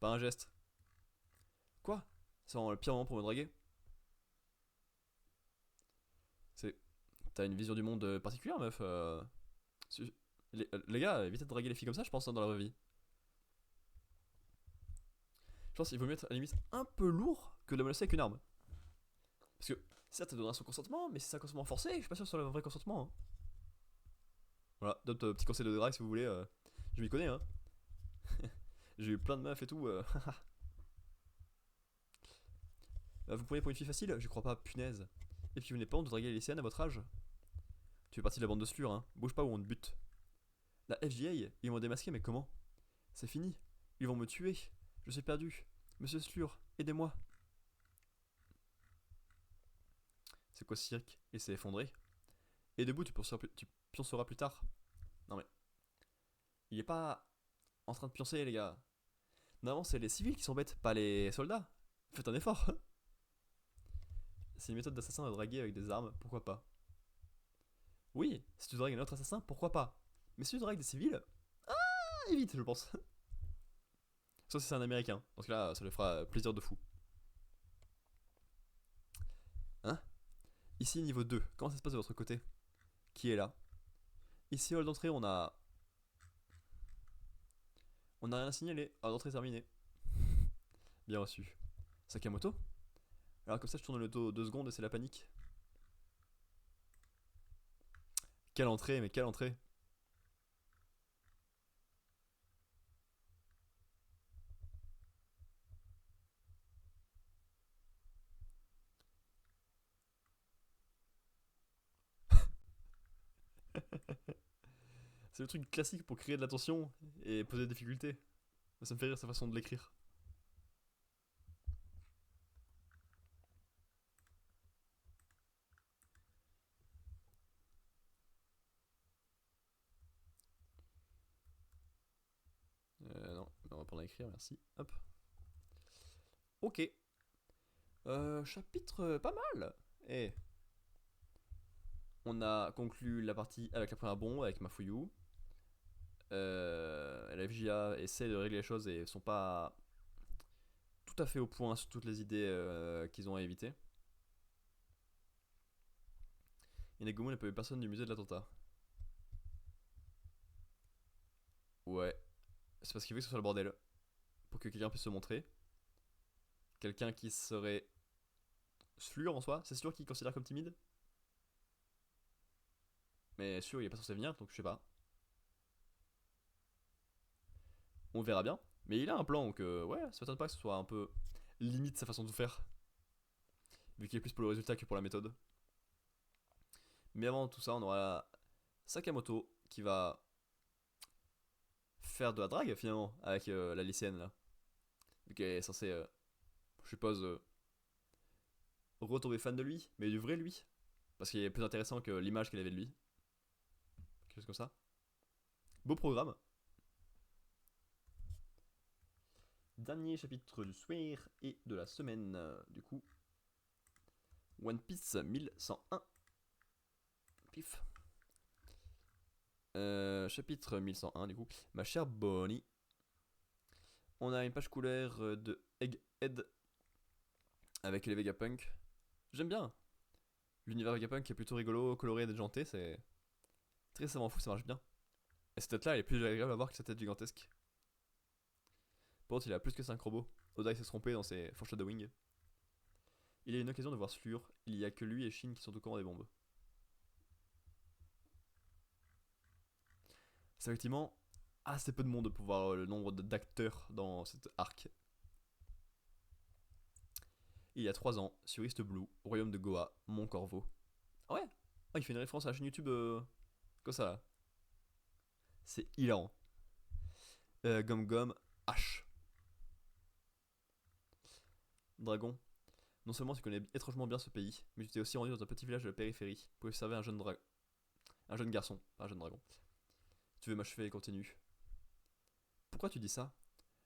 Pas un geste. Quoi? C'est vraiment le pire moment pour me draguer? C'est. T'as une vision du monde particulière, meuf. Les gars, évitez de draguer les filles comme ça, je pense, hein, dans la vraie vie. Je pense qu'il vaut mieux être à la limite un peu lourd que de la menacer avec une arme. Parce que, certes, elle donnera son consentement, mais si c'est un consentement forcé, je suis pas sûr que ce soit le vrai consentement. Hein. Voilà, d'autres petits conseils de drague si vous voulez. Je m'y connais, hein. J'ai eu plein de meufs et tout. Vous pourriez pour une fille facile? Je crois pas, punaise. Et puis vous n'êtes pas honte de draguer les lycéennes à votre âge? Tu fais partie de la bande de Slur, hein. Bouge pas ou on te bute. La FJA, ils m'ont démasqué, mais comment? C'est fini. Ils vont me tuer. Je suis perdu. Monsieur Slur, aidez-moi. C'est quoi ce cirque? Il s'est effondré. Et debout, tu pionceras plus tard. Non mais, il est pas en train de pioncer, les gars. Normalement, c'est les civils qui sont bêtes, pas les soldats. Faites un effort. C'est une méthode d'assassin de draguer avec des armes, pourquoi pas? Oui, si tu dragues un autre assassin, pourquoi pas? Mais si tu dragues des civils, évite, je pense. Sauf si c'est un américain. Dans ce cas-là, ça lui fera plaisir de fou. Hein? Ici, niveau 2. Comment ça se passe de votre côté? Qui est là? Ici, hall d'entrée, on a. On a rien à signaler. Hall d'entrée terminé. Bien reçu. Sakamoto? Alors, comme ça, je tourne le dos 2 secondes et c'est la panique. Quelle entrée, mais quelle entrée! C'est le truc classique pour créer de l'attention et poser des difficultés. Mais ça me fait rire sa façon de l'écrire. Non, on va prendre à écrire, merci. Hop. Ok. Chapitre pas mal. Eh, on a conclu la partie avec la première bombe, avec Mafuyu. La FJA essaie de régler les choses et sont pas tout à fait au point sur toutes les idées qu'ils ont à éviter. Et Negumo n'a pas eu personne du musée de l'attentat. Ouais. C'est parce qu'il veut que ce soit le bordel. Pour que quelqu'un puisse se montrer. Quelqu'un qui serait Slur en soi. C'est sûr qu'il considère comme timide. Mais sûr, il est pas censé venir, donc je sais pas. On verra bien. Mais il a un plan, donc ouais, ça m'étonne pas que ce soit un peu limite sa façon de faire. Vu qu'il est plus pour le résultat que pour la méthode. Mais avant tout ça, on aura Sakamoto qui va faire de la drague finalement avec la lycéenne là. Vu qu'elle est censée, je suppose, retomber fan de lui, mais du vrai lui. Parce qu'il est plus intéressant que l'image qu'elle avait de lui. Quelque chose comme ça. Beau programme. Dernier chapitre du soir et de la semaine. Du coup, One Piece 1101. Pif. Chapitre 1101 du coup. Ma chère Bonnie. On a une page couleur de Egghead avec les Vegapunk. J'aime bien. L'univers Vegapunk est plutôt rigolo, coloré et déjanté, c'est très savant fou, ça marche bien. Et cette tête là elle est plus agréable à voir que sa tête gigantesque. Par contre il a plus que 5 robots. Oda il s'est trompé dans ses foreshadowing. Il a une occasion de voir Slur, il y a que lui et Shin qui sont au courant des bombes. C'est effectivement assez peu de monde pour voir le nombre d'acteurs dans cet arc. Il y a 3 ans, sur East Blue, au royaume de Goa, Mont Corvo. Ah ouais. Ah, il fait une référence à la chaîne YouTube comme ça là. C'est hilarant. Gom Gom H. Dragon. Non seulement tu connais étrangement bien ce pays, mais tu t'es aussi rendu dans un petit village de la périphérie pour observer un jeune garçon, pas un jeune dragon. Tu veux m'achever et continue. Pourquoi tu dis ça?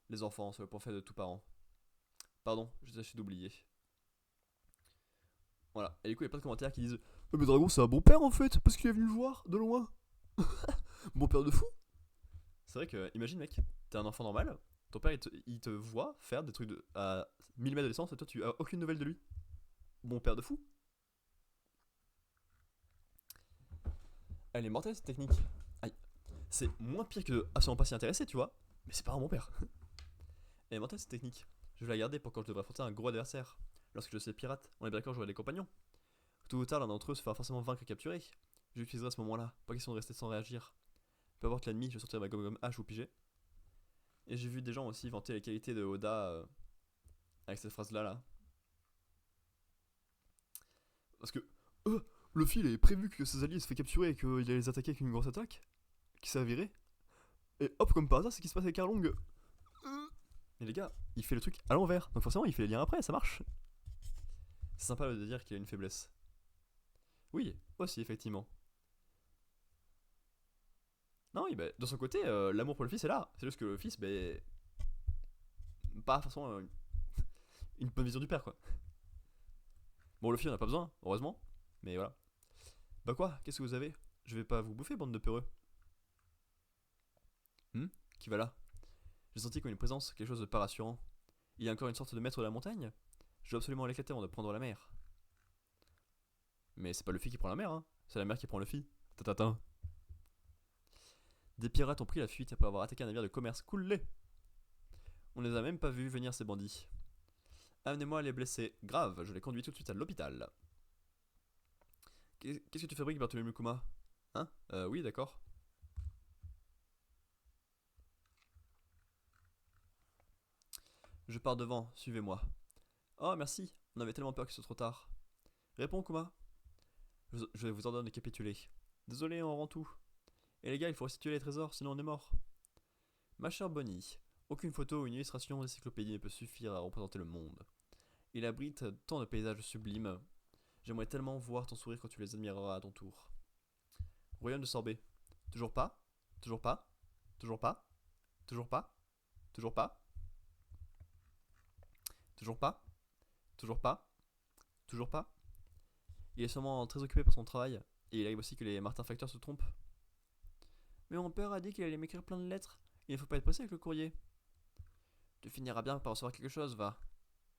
Les enfants, c'est le point faible de tout parent. Pardon, j'ai tâché d'oublier. Voilà, et du coup, il y a plein de commentaires qui disent mais Dragon, c'est un bon père en fait, parce qu'il est venu le voir de loin. Bon père de fou. C'est vrai que, imagine, mec, t'es un enfant normal, ton père il te voit faire des trucs à 1000 mètres de distance et toi tu as aucune nouvelle de lui. Bon père de fou. Elle est mortelle cette technique. Aïe. C'est moins pire que de absolument pas s'y intéresser, tu vois, mais c'est pas un bon père. Elle est mortelle cette technique. Je vais la garder pour quand je devrais affronter un gros adversaire. Lorsque je serai pirate, on est bien d'accord, j'aurai des compagnons. Tôt ou tard, l'un d'entre eux se fera forcément vaincre et capturer. Je l'utiliserai à ce moment-là, pas question de rester sans réagir. Peu importe l'ennemi, je sortirai ma gomme H ou pigé. Et j'ai vu des gens aussi vanter les qualités de Oda avec cette phrase là. Parce que Luffy il avait prévu que ses alliés se fait capturer et qu'il allait les attaquer avec une grosse attaque qui s'est avérée. Et hop, comme par hasard, c'est ce qui se passe avec Arlong. Et les gars, il fait le truc à l'envers. Donc forcément, il fait les liens après, ça marche. C'est sympa de dire qu'il a une faiblesse. Oui, aussi, effectivement. Non, oui, bah, de son côté, l'amour pour le fils est là. C'est juste que le fils, bah, pas forcément une bonne vision du père, quoi. Bon, le fils, on a pas besoin, heureusement. Mais voilà. Bah quoi, qu'est-ce que vous avez? Je vais pas vous bouffer, bande de peureux. Qui va là? J'ai senti comme une présence, quelque chose de pas rassurant. Il y a encore une sorte de maître de la montagne? Je dois absolument l'éclater avant de prendre la mer. Mais c'est pas le fils qui prend la mer, hein. C'est la mer qui prend le fils. Tatata. Des pirates ont pris la fuite après avoir attaqué un navire de commerce coulé. On les a même pas vus venir ces bandits. Amenez-moi les blessés. Grave, je les conduis tout de suite à l'hôpital. Qu'est-ce que tu fabriques, Bartholomew Kuma? Hein? Oui, d'accord. Je pars devant, suivez-moi. Oh, merci, on avait tellement peur qu'il soit trop tard. Réponds, Kuma. Je vous ordonne de capituler. Désolé, on rend tout. Et les gars, il faut restituer les trésors, sinon on est mort. Ma chère Bonnie, aucune photo ou une illustration d'encyclopédie ne peut suffire à représenter le monde. Il abrite tant de paysages sublimes. J'aimerais tellement voir ton sourire quand tu les admireras à ton tour. Royaume de Sorbet. Toujours pas? Toujours pas? Toujours pas? Toujours pas? Toujours pas? Toujours pas? Toujours pas? Toujours pas? Il est sûrement très occupé par son travail, et il arrive aussi que les Martin Facteurs se trompent. Mais mon père a dit qu'il allait m'écrire plein de lettres. Il ne faut pas être pressé avec le courrier. Tu finiras bien par recevoir quelque chose, va.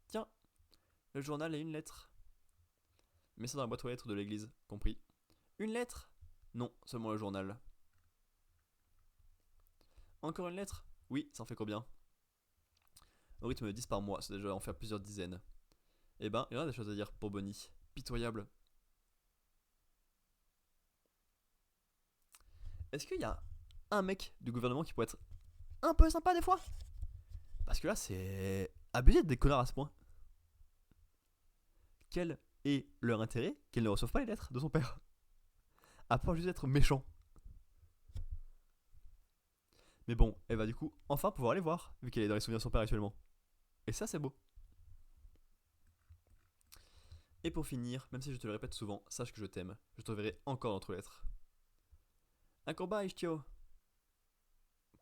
Tiens, le journal et une lettre. Mets ça dans la boîte aux lettres de l'église, compris. Une lettre? Non, seulement le journal. Encore une lettre? Oui, ça en fait combien? Au rythme de 10 par mois, c'est déjà en faire plusieurs dizaines. Eh ben, il y en a des choses à dire pour Bonnie. Pitoyable. Est-ce qu'il y a un mec du gouvernement qui pourrait être un peu sympa des fois? Parce que là, c'est abusé d'être des connards à ce point. Quel est leur intérêt qu'elle ne reçoive pas les lettres de son père? À part juste être méchant. Mais bon, elle va du coup enfin pouvoir les voir, vu qu'elle est dans les souvenirs de son père actuellement. Et ça, c'est beau. Et pour finir, même si je te le répète souvent, sache que je t'aime. Je te reverrai encore dans notre lettre. Un combat, Ishtio.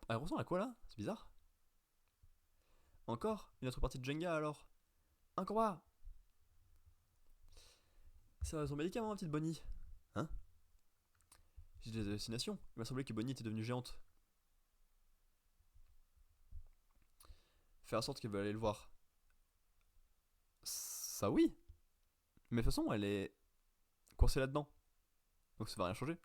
Elle ressemble à quoi là? C'est bizarre. Encore une autre partie de Jenga alors? Un combat. C'est son médicament, ma petite Bonnie. Hein? J'ai des hallucinations. Il m'a semblé que Bonnie était devenue géante. Faire en sorte qu'elle veuille aller le voir. Ça oui. Mais de toute façon, elle est coincée là-dedans. Donc ça va rien changer.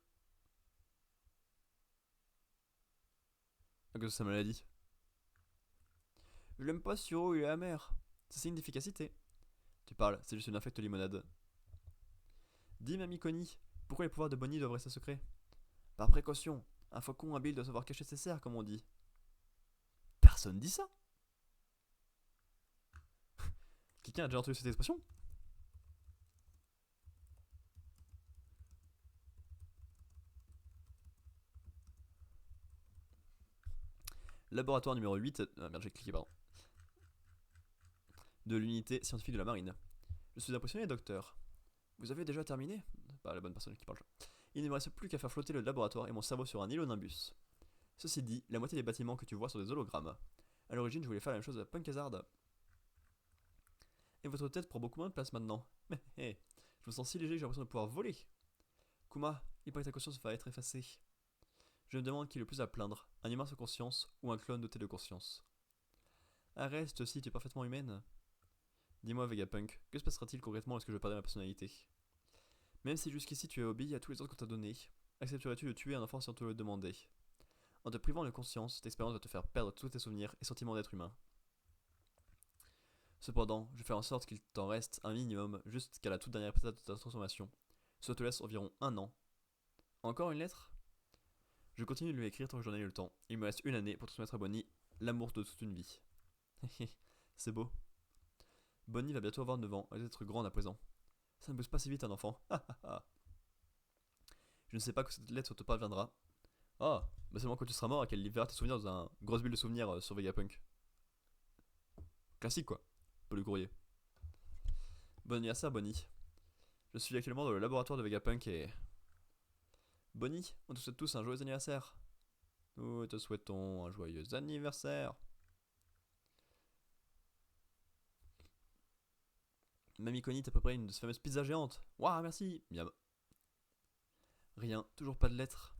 À cause de sa maladie. Je l'aime pas, Suro, il est amer. C'est signe d'efficacité. Tu parles, c'est juste une infecte limonade. Dis, mamie Connie, pourquoi les pouvoirs de Bonnie doivent rester secrets? Par précaution, un faucon habile doit savoir cacher ses serres, comme on dit. Personne dit ça. Quelqu'un a déjà entendu cette expression? Laboratoire numéro 8. Merde, j'ai cliqué, pardon. De l'unité scientifique de la marine. Je suis impressionné, docteur. Vous avez déjà terminé? Pas la bonne personne qui parle. Il ne me reste plus qu'à faire flotter le laboratoire et mon cerveau sur un îlot Nimbus. Ceci dit, la moitié des bâtiments que tu vois sont des hologrammes. À l'origine, je voulais faire la même chose à Punk Hazard. Et votre tête prend beaucoup moins de place maintenant. Mais hé, je me sens si léger que j'ai l'impression de pouvoir voler. Kuma, il paraît que ta conscience va être effacée. Je me demande qui est le plus à plaindre, un humain sans conscience ou un clone doté de conscience. Arrête, si tu es parfaitement humaine. Dis-moi, Vegapunk, que se passera-t-il concrètement lorsque je perdrai ma personnalité? Même si jusqu'ici tu as obéi à tous les ordres qu'on t'a donnés, accepterais-tu de tuer un enfant si on te le demandait? En te privant de conscience, cette expérience va te faire perdre tous tes souvenirs et sentiments d'être humain. Cependant, je vais faire en sorte qu'il t'en reste un minimum jusqu'à la toute dernière étape de ta transformation. Cela te laisse environ un an. Encore une lettre? Je continue de lui écrire tant que j'en ai eu le temps. Il me reste une année pour transmettre à Bonnie l'amour de toute une vie. C'est beau. Bonnie va bientôt avoir 9 ans, elle doit être grande à présent. Ça ne bouge pas si vite un enfant. Je ne sais pas que cette lettre te parviendra. Ah, bah seulement quand tu seras mort et qu'elle libérera tes souvenirs dans un grosse bulle de souvenirs sur Vegapunk. Classique quoi, pour le courrier. Bon anniversaire Bonnie. Je suis actuellement dans le laboratoire de Vegapunk et... Bonnie, on te souhaite tous un joyeux anniversaire. Nous te souhaitons un joyeux anniversaire. Mamie Connie t'a préparé une fameuse pizza géante. Waouh, merci. Miam. Rien, toujours pas de lettres.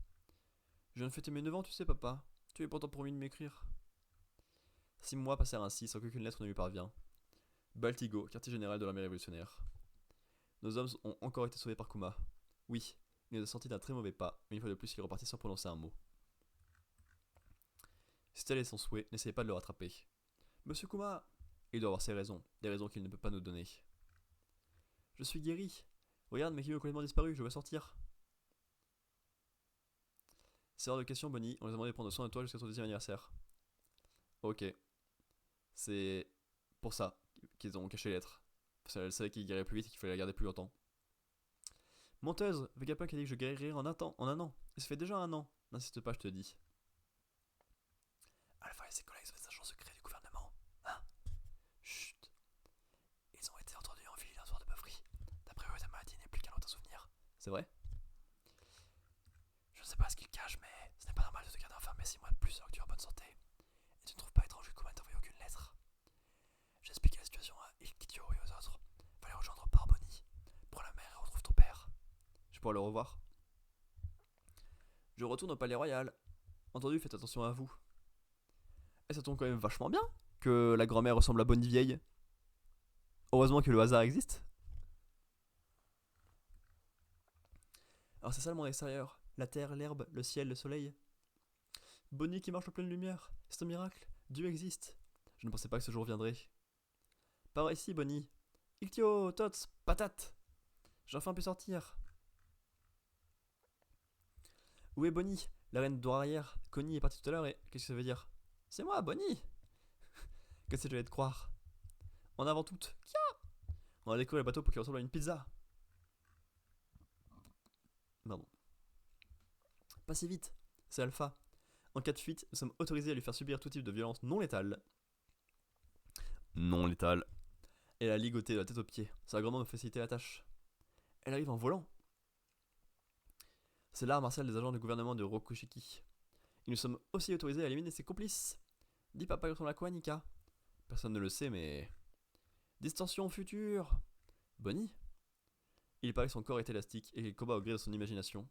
Je viens de fêter mes 9 ans, tu sais, papa. Tu es pourtant promis de m'écrire. 6 mois passèrent ainsi sans qu'aucune lettre ne lui parvient. Baltigo, quartier général de l'armée révolutionnaire. Nos hommes ont encore été sauvés par Kuma. Oui, il nous a sorti d'un très mauvais pas, mais une fois de plus, il est reparti sans prononcer un mot. Si tel est son souhait, n'essayez pas de le rattraper. Monsieur Kuma, il doit avoir ses raisons, des raisons qu'il ne peut pas nous donner. Je suis guéri. Regarde, mes kilos ont complètement disparu, je veux sortir. C'est hors de question, Bonnie, on les a demandé de prendre soin de toi jusqu'à ton 10e anniversaire. Ok. C'est pour ça qu'ils ont caché les lettres. Parce qu'elle savait qu'il guérirait plus vite et qu'il fallait la garder plus longtemps. Menteuse, Vegapunk a dit que je guérirais en un an. Et ça fait déjà un an. N'insiste pas, je te dis. Alpha et ses collègues sont des agents secrets du gouvernement. Hein? Chut. Ils ont été entendus en ville un soir de beuverie. D'après eux, ta maladie n'est plus qu'un lointain souvenir. C'est vrai? Je ne sais pas ce qu'ils cachent, mais ce n'est pas normal de te garder enfermé 6 mois de plus alors que tu es en bonne santé. Et tu ne trouves pas étrange que Kuma t'envoie aucune lettre. J'ai expliqué la situation à Ilkitio et aux autres. Fallait rejoindre Barboni. Prends la mer et retrouve ton père. Je pourrais le revoir. Je retourne au palais royal. Entendu, faites attention à vous. Et ça tombe quand même vachement bien que la grand-mère ressemble à Bonne Vieille. Heureusement que le hasard existe. Alors c'est ça le monde extérieur. La terre, l'herbe, le ciel, le soleil. Bonnie qui marche en pleine lumière. C'est un miracle. Dieu existe. Je ne pensais pas que ce jour viendrait. Par ici, Bonnie. Ictio, Tots, patate. J'ai enfin pu sortir. Où est Bonnie? La reine douairière. Connie est partie tout à l'heure et... Qu'est-ce que ça veut dire? C'est moi, Bonnie. Que c'est de te croire. En avant toute. Kia. On va découvrir le bateau pour qu'il ressemble à une pizza. Pardon. Pas si vite. C'est Alpha. En cas de fuite, nous sommes autorisés à lui faire subir tout type de violence non létale. Non létale. Elle a ligoté de la tête aux pieds. Ça va grandement me faciliter la tâche. Elle arrive en volant. C'est l'art martial des agents du gouvernement de Rokushiki. Et nous sommes aussi autorisés à éliminer ses complices. Dis papa où sont la quoi, Nika? Personne ne le sait, mais... Distension future. Bonnie? Il paraît que son corps est élastique et qu'il combat au gré de son imagination.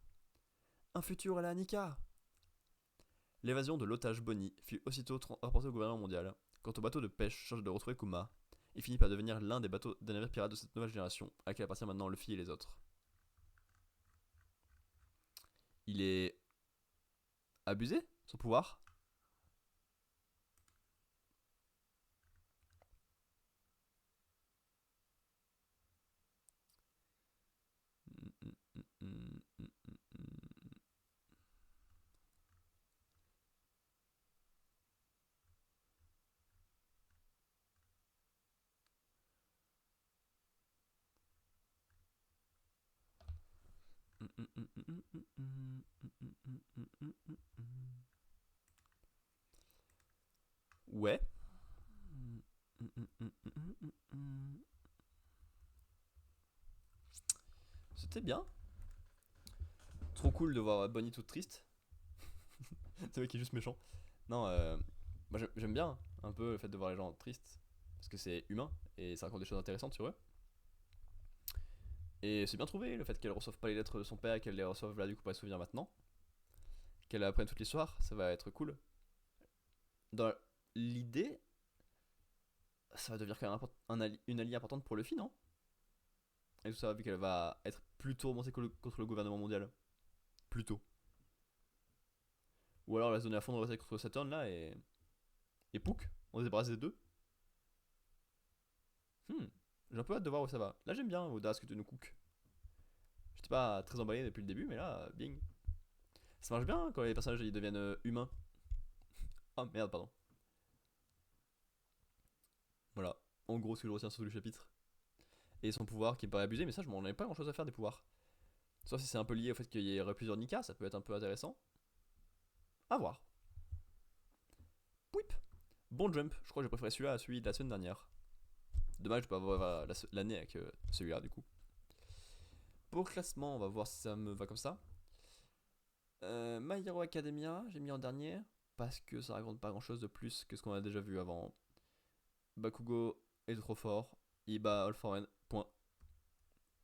Un futur à la Nika. L'évasion de l'otage Bonnie fut aussitôt rapportée au gouvernement mondial. Quant au bateau de pêche chargé de retrouver Kuma, il finit par devenir l'un des navires pirates de cette nouvelle génération, à laquelle appartient maintenant Luffy et les autres. Il est abusé, son pouvoir. Ouais. C'était bien. Trop cool de voir Bonnie toute triste. C'est vrai qu'il est juste méchant. Non, moi j'aime bien un peu le fait de voir les gens tristes. Parce que c'est humain et ça raconte des choses intéressantes sur eux. Et c'est bien trouvé le fait qu'elle reçoive pas les lettres de son père et qu'elle les reçoive là du coup pour les souvenirs maintenant. Qu'elle apprenne toute l'histoire, ça va être cool. Dans l'idée, ça va devenir quand même une alliée importante pour Luffy, non? Et tout ça, vu qu'elle va être plus tourmentée contre le gouvernement mondial. Plus tôt. Ou alors elle va se donner à fond de bataille contre Saturn là et. Et Pook, on se débarrasse des deux. J'ai un peu hâte de voir où ça va. Là j'aime bien Audace que tu nous cook. J'étais pas très emballé depuis le début, mais là, bing. Ça marche bien quand les personnages ils deviennent humains. Oh merde, pardon. Voilà. En gros, ce que je retiens sur tout le chapitre. Et son pouvoir qui me paraît abusé, mais ça, je m'en ai pas grand chose à faire des pouvoirs. Soit si c'est un peu lié au fait qu'il y aurait plusieurs Nika, ça peut être un peu intéressant. À voir. Pouip. Bon jump, je crois que j'ai préféré celui-là à celui de la semaine dernière. Dommage de pas avoir l'année avec celui-là du coup. Pour le classement, on va voir si ça me va comme ça. My Hero Academia, j'ai mis en dernier parce que ça raconte pas grand chose de plus que ce qu'on a déjà vu avant. Bakugo est trop fort, il bat All for One, point.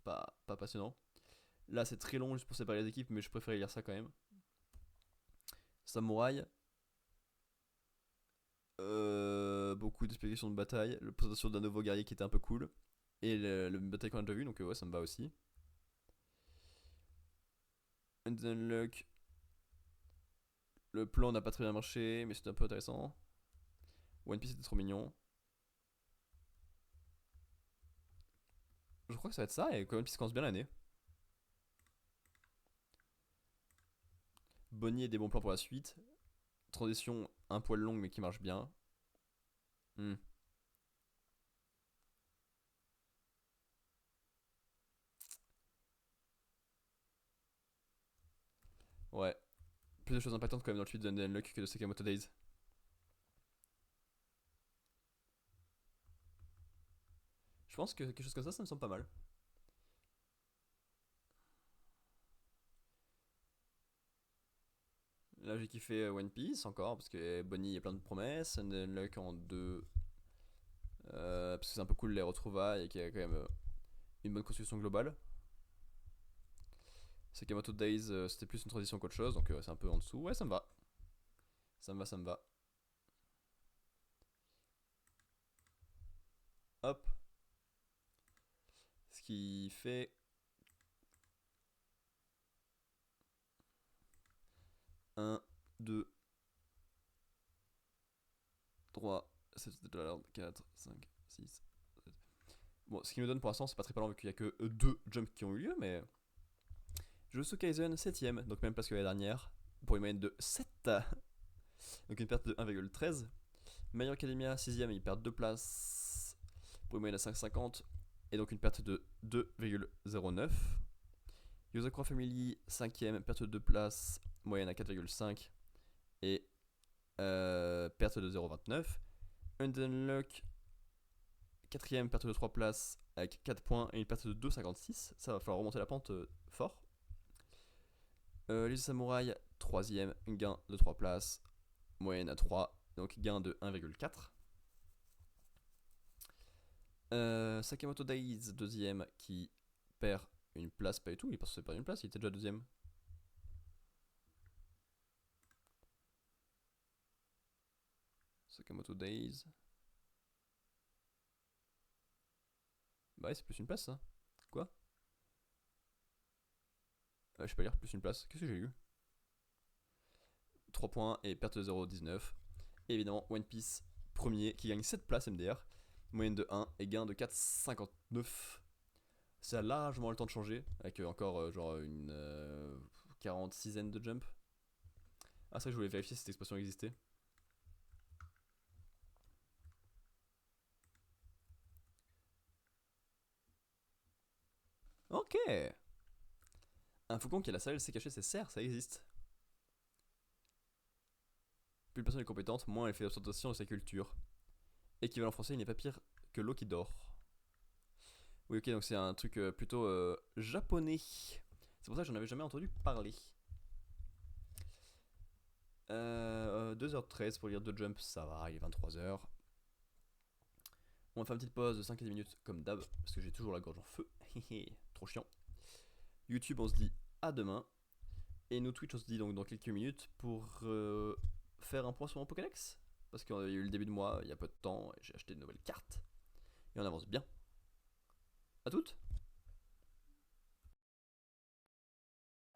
Pas passionnant. Là, c'est très long juste pour séparer les équipes, mais je préférais lire ça quand même. Samouraï, beaucoup d'explications de bataille, la présentation d'un nouveau guerrier qui était un peu cool, et le bataille qu'on a déjà vu, donc ouais, ça me va aussi. And then Luck, le plan n'a pas très bien marché, mais c'était un peu intéressant. One Piece était trop mignon. Je crois que ça va être ça, et One Piece commence bien l'année. Bonnie et des bons plans pour la suite. Transition un poil longue, mais qui marche bien. Hmm. Ouais. Plus de choses impactantes quand même dans le tweet de And Luck que de Sakamoto Days. Je pense que quelque chose comme ça me semble pas mal. Là, j'ai kiffé One Piece encore, parce que Bonnie, il y a plein de promesses. And then Luck en 2. Parce que c'est un peu cool les retrouvailles et qu'il y a quand même une bonne construction globale. Sakamoto Days, c'était plus une transition qu'autre chose, donc c'est un peu en dessous. Ouais, ça me va. Ça me va, ça me va. Hop. Ce qui fait. 1, 2, 3, 7, 4, 5, 6, 7. Bon, ce qui me donne pour l'instant, c'est pas très parlant vu qu'il y a que 2 jumps qui ont eu lieu, mais. Jujutsu Kaisen 7ème, donc même place que l'année dernière, pour une moyenne de 7. Donc une perte de 1,13. My Hero Academia 6ème, il perd 2 places pour une moyenne de 5,50. Et donc une perte de 2,09. Yosakura Family 5ème, perte de 2 places, moyenne à 4,5. Et perte de 0,29. Undenlock 4ème, perte de 3 places avec 4 points et une perte de 2,56. Ça va falloir remonter la pente fort. Les Samouraïs 3ème, gain de 3 places, moyenne à 3, donc gain de 1,4. Sakamoto Days 2ème qui perd une place, pas du tout, il pense que c'est pas une place, il était déjà 2ème. Sakamoto Days. Bah ouais, c'est plus une place ça. Quoi Je peux pas lire plus une place. Qu'est-ce que j'ai eu 3 points et perte de 0,19. Et évidemment, One Piece premier qui gagne 7 places MDR. Moyenne de 1 et gain de 4,59. Ça a largement le temps de changer. Avec encore genre une 46aine de jump. Ah, ça, je voulais vérifier si cette expression existait. Ok. Un faucon qui a la salle s'est caché ses serres, ça existe. Plus une personne est compétente, moins elle fait l'observation de sa culture. Équivalent français, il n'est pas pire que l'eau qui dort. Oui, ok, donc c'est un truc plutôt japonais. C'est pour ça que j'en avais jamais entendu parler. 2h13 pour lire 2 jumps, ça va, il est 23h. On va faire une petite pause de 5 minutes comme d'hab, parce que j'ai toujours la gorge en feu. Trop chiant. YouTube, on se dit à demain. Et nous, Twitch, on se dit donc dans quelques minutes pour faire un point sur mon Pokédex. Parce qu'il y a eu le début de mois, il y a peu de temps, et j'ai acheté de nouvelles cartes. Et on avance bien. À toutes.